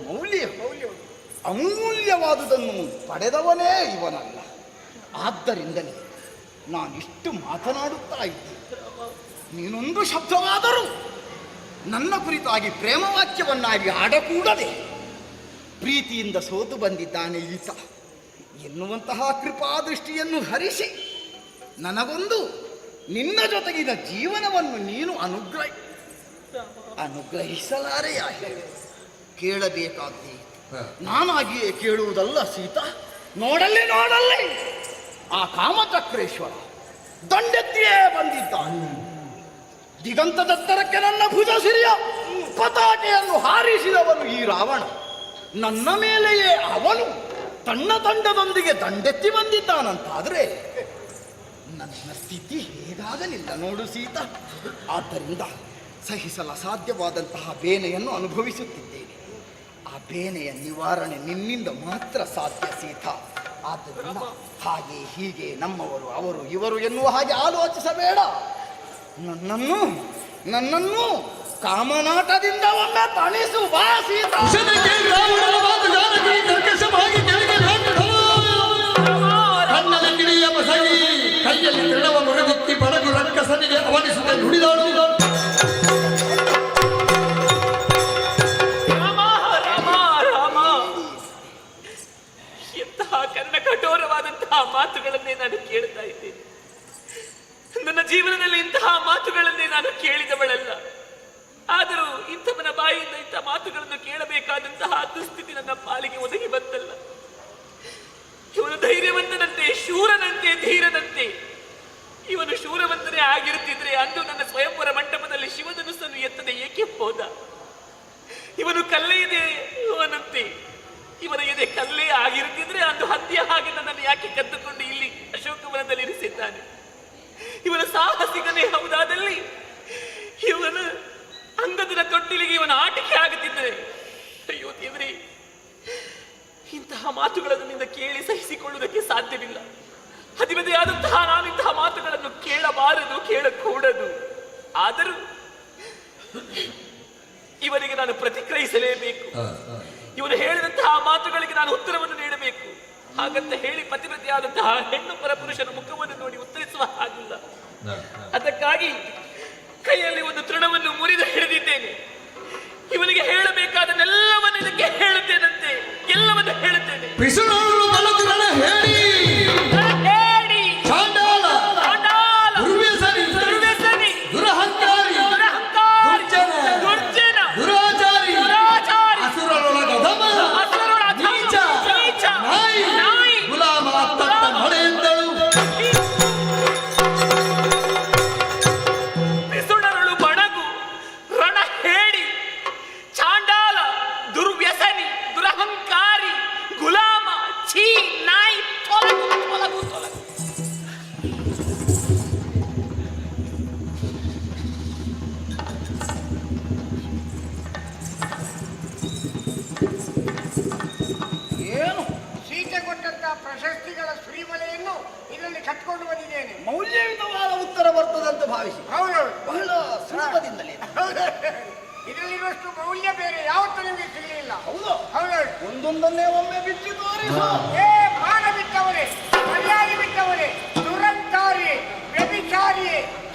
ಅಮೂಲ್ಯವಾದುದನ್ನು ಪಡೆದವನೇ ಇವನಲ್ಲ. ಆದ್ದರಿಂದಲೇ ನಾನಿಷ್ಟು ಮಾತನಾಡುತ್ತಾ ಇದ್ದೆ. ನೀನೊಂದು ಶಬ್ದವಾದರೂ ನನ್ನ ಕುರಿತಾಗಿ ಪ್ರೇಮವಾಕ್ಯವನ್ನಾಗಿ ಆಡಕೂಡದೆ ಪ್ರೀತಿಯಿಂದ ಸೋತು ಬಂದಿದ್ದಾನೆ ಈತ ಎನ್ನುವಂತಹ ಕೃಪಾದೃಷ್ಟಿಯನ್ನು ಹರಿಸಿ ನನಗೊಂದು ನಿನ್ನ ಜೊತೆಗಿನ ಜೀವನವನ್ನು ನೀನು ಅನುಗ್ರಹಿಸಲಾರೆಯ ಕೇಳಬೇಕಾದ್ದೇ. ನಾನಾಗಿಯೇ ಕೇಳುವುದಲ್ಲ ಸೀತಾ. ನೋಡಲ್ಲಿ ಆ ಕಾಮಚಕ್ರೇಶ್ವರ ದಂಡೆತ್ತಿಯೇ ಬಂದಿದ್ದಾನೆ. ದಿಗಂತದತ್ತರಕ್ಕೆ ನನ್ನ ಭುಜ ಸಿರಿಯ ಪತಾಕೆಯನ್ನು ಹಾರಿಸಿದವನು ಈ ರಾವಣ. ನನ್ನ ಮೇಲೆಯೇ ಅವನು ತನ್ನ ತಂಡದೊಂದಿಗೆ ದಂಡೆತ್ತಿ ಬಂದಿದ್ದಾನಂತಾದರೆ ನನ್ನ ಸ್ಥಿತಿ ಹೇಗಾಗಲಿಲ್ಲ ನೋಡು ಸೀತಾ. ಆದ್ದರಿಂದ ಸಹಿಸಲು ಅಸಾಧ್ಯವಾದಂತಹ ಬೇನೆಯನ್ನು ಅನುಭವಿಸುತ್ತಿದ್ದೇನೆ. ಆ ಬೇನೆಯ ನಿವಾರಣೆ ನಿನ್ನಿಂದ ಮಾತ್ರ ಸಾಧ್ಯ ಸೀತಾ. ಆದ್ದರಿಂದ ಹಾಗೆ ಹೀಗೆ ನಮ್ಮವರು ಅವರು ಇವರು ಎನ್ನುವ ಹಾಗೆ ಆಲೋಚಿಸಬೇಡ. ನನ್ನನ್ನು ಕಾಮನಾಟದಿಂದ ಒಮ್ಮೆ ತಣಿಸು ಬಾ ಸೀತಾ. ಕೈಯಲ್ಲಿ ತೃಣವ ಮುರಿದಿಕ್ಕಿ ಬಡಗು ರಕ್ಕಸನಿಗೆ ಅವನಿಸುತ್ತೆ ನುಡಿದಾಡು. ಎಂತಹ ಕರ್ಣ ಕಠೋರವಾದಂತಹ ಮಾತುಗಳನ್ನೇ ನಾನು ಕೇಳ್ತಾ ಇದ್ದೇನೆ. ನನ್ನ ಜೀವನದಲ್ಲಿ ಇಂತಹ ಮಾತುಗಳನ್ನೇ ನಾನು ಕೇಳಿದವಳಲ್ಲ. ಆದರೂ ಇಂಥವನ ಬಾಯಿಯಿಂದ ಇಂಥ ಮಾತುಗಳನ್ನು ಕೇಳಬೇಕಾದಂತಹ ದುಸ್ಥಿತಿ ನನ್ನ ಪಾಲಿಗೆ ಒದಗಿ ಬಂತಲ್ಲ. ಇವನು ಧೈರ್ಯವಂತನಂತೆ, ಶೂರನಂತೆ, ಧೀರನಂತೆ. ಇವನು ಶೂರವಂತನೇ ಆಗಿರುತ್ತಿದ್ರೆ ಅಂದು ನನ್ನ ಸ್ವಯಂವರ ಮಂಟಪದಲ್ಲಿ ಶಿವಧನುಸ್ಸನ್ನು ಎತ್ತದೆ ಏಕೆ ಹೋದ? ಇವನು ಕಲ್ಲೆಯದೆ ಇವನಂತೆ, ಇವನ ಎದೆ ಕಲ್ಲೇ ಆಗಿರುತ್ತಿದ್ರೆ ಅಂದು ಹಂದಿಯ ಹಾಗೆ ನನ್ನನ್ನು ಯಾಕೆ ಕದ್ದುಕೊಂಡು ಇಲ್ಲಿ ಅಶೋಕವನದಲ್ಲಿ ಇರಿಸಿದ್ದಾನೆ? ಇವನ ಸಾಹಸಿಗನೇ ಹೌದಾದಲ್ಲಿ ಇವನ ಅಂಗದನ ತೊಟ್ಟಿಲಿಗೆ ಇವನ ಆಟಿಕೆ ಆಗುತ್ತಿದ್ದರೆ, ಅಯ್ಯೋ ದೇವರೇ, ಇಂತಹ ಮಾತುಗಳನ್ನು ನಿಂದ ಕೇಳಿ ಸಹಿಸಿಕೊಳ್ಳುವುದಕ್ಕೆ ಸಾಧ್ಯವಿಲ್ಲ. ಹದಿಮದೆಯಾದಂತಹ ನಾನು ಇಂತಹ ಮಾತುಗಳನ್ನು ಕೇಳಬಾರದು, ಕೇಳಕೂಡದು. ಆದರೂ ಇವನಿಗೆ ನಾನು ಪ್ರತಿಕ್ರಿಯಿಸಲೇಬೇಕು. ಇವನು ಹೇಳಿದಂತಹ ಮಾತುಗಳಿಗೆ ನಾನು ಉತ್ತರವನ್ನು ನೀಡಬೇಕು. ಹಾಗಂತ ಹೇಳಿ ಪತಿವ್ರತೆಯಾದಂತಹ ಹೆಣ್ಣು ಪರಪುರುಷನ ಮುಖವನ್ನು ನೋಡಿ ಉತ್ತರಿಸುವ ಹಾಗಿಲ್ಲ. ಅದಕ್ಕಾಗಿ ಕೈಯಲ್ಲಿ ಒಂದು ತೃಣವನ್ನು ಮುರಿದು ಹಿಡಿದಿದ್ದೇನೆ. ಇವನಿಗೆ ಹೇಳಬೇಕಾದನ್ನೆಲ್ಲವನ್ನು ಇದಕ್ಕೆ ಹೇಳುತ್ತೇನಂತೆ, ಎಲ್ಲವನ್ನು ಹೇಳುತ್ತೇನೆ. ಛೀ ಕಟ್ಕೊಂಡು ಬಂದಿದ್ದೇನೆ. ಮೌಲ್ಯಯುತವಾದ ಉತ್ತರ ಬರ್ತದೆ ಅಂತ ಭಾವಿಸಿ ಹೌದೌದು. ಬಹಳ ಸುಲಭದಿಂದಲೇ ಇದರಲ್ಲಿರುವಷ್ಟು ಮೌಲ್ಯ ಬೇರೆ ಯಾವತ್ತೂ ನಿಮಗೆ ಸಿಗಲಿಲ್ಲ. ಹೌದು ಹೌದೌದು. ಒಂದೊಂದನ್ನೇ ಒಮ್ಮೆ ಬಿಚ್ಚಿ ತೋರಿಸು. ಏ ಮಾನ ಬಿಟ್ಟವರೇ, ಮರ್ಯಾದೆ ಬಿಟ್ಟವರೇ, ದುರಂಕಾರಿ, ವ್ಯಭಿಚಾರಿ,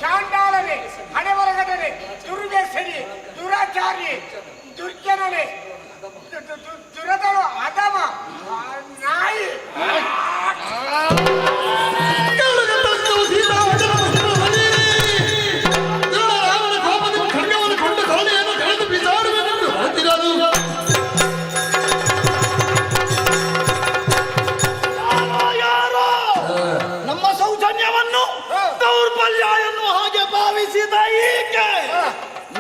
ಚಾಂಡಾಳನೆ, ಹಣೆಬರಗಡನೆ, ದುರ್ವ್ಯಸನಿ, ದುರಾಚಾರಿ, ದುರ್ಜನನೆ, ದುರದಳು, ಅಧಮ, ನಾಯಿ. ರಾಮನ ಕೋಪದಿಂದ ಖಡ್ಗವನ್ನು ಕೊಂಡು ಧರಣಿಯನ್ನು ಕಳೆದು ಬಿಸಾಡುವೆನೆಂದು ಹೊರಟಿರಲು ಯಾರೋ ನಮ್ಮ ಸೌಜನ್ಯವನ್ನು ದೌರ್ಬಲ್ಯ ಎನ್ನುವ ಹಾಗೆ ಭಾವಿಸಿದ ಈಕೆ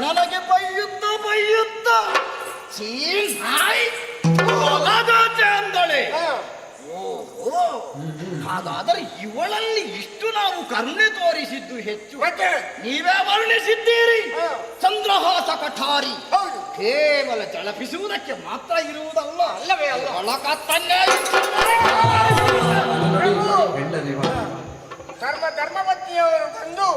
ನನಗೆ ಬೈಯುತ್ತ ಅಂದಳೆ. ಓಹೋ, ಹಾಗಾದರೆ ಇವಳಲ್ಲಿ ಇಷ್ಟು ನಾವು ಕರುಣೆ ತೋರಿಸಿದ್ದು ಹೆಚ್ಚು. ಮತ್ತೆ ನೀವೇ ವರ್ಣಿಸಿದ್ದೀರಿ ಚಂದ್ರಹಾಸ ಕಠಾರಿ. ಹೌದು. ಕೇವಲ ಜಳಪಿಸುವುದಕ್ಕೆ ಮಾತ್ರ ಇರುವುದಲ್ಲ, ಅಲ್ಲವೇ ಅಲ್ಲ. ಒಳಕತ್ತನ್ನೇ ಧರ್ಮಪತ್ನಿಯವರು ಬಂದು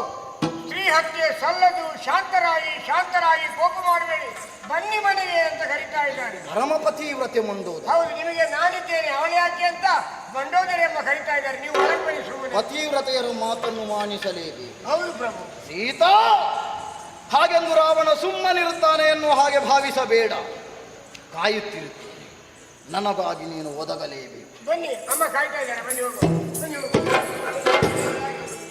ಸ್ತ್ರೀ ಹತ್ಯೆ ಸಲ್ಲದು, ಶಾಂತರಾಗಿ ಕೋಪ ಮಾಡಬೇಡಿ, ಬನ್ನಿ ಮನೆಗೆ ಅಂತ ಕರೀತಾ ಇದ್ದಾರೆ. ಪರಮಪತಿ ವ್ರತೆ ಮುಂದೋದ ಹೌದು, ನಿಮಗೆ ನಾನಿದ್ದೇನೆ, ಅವಳು ಯಾಕೆ ಅಂತ ಮಂಡೋದರಿ ಎಂಬ ಕರೀತಾ ಇದ್ದಾರೆ. ನೀವು ಹೊರಗೆ ಬನ್ನಿ ಸುಮ್ಮನೆ. ಪತಿವ್ರತೆಯರ ಮಾತನ್ನು ಮಾನಿಸಲೇಬೇಕು. ಹೌದು ಪ್ರಭು. ಸೀತಾ, ಹಾಗೆಂದು ರಾವಣ ಸುಮ್ಮನಿರುತ್ತಾನೆ ಎನ್ನುವ ಹಾಗೆ ಭಾವಿಸಬೇಡ. ಕಾಯುತ್ತಿರುತ್ತೇನೆ, ನನಗಾಗಿ ನೀನು ಒದಗಲೇಬೇಕು. ಬನ್ನಿ, ಅಮ್ಮ ಕಾಯ್ತಾ ಇದ್ದಾರೆ. ಬನ್ನಿ ಹೋಗುವ. ಬನ್ನಿ ಹೋಗುವ.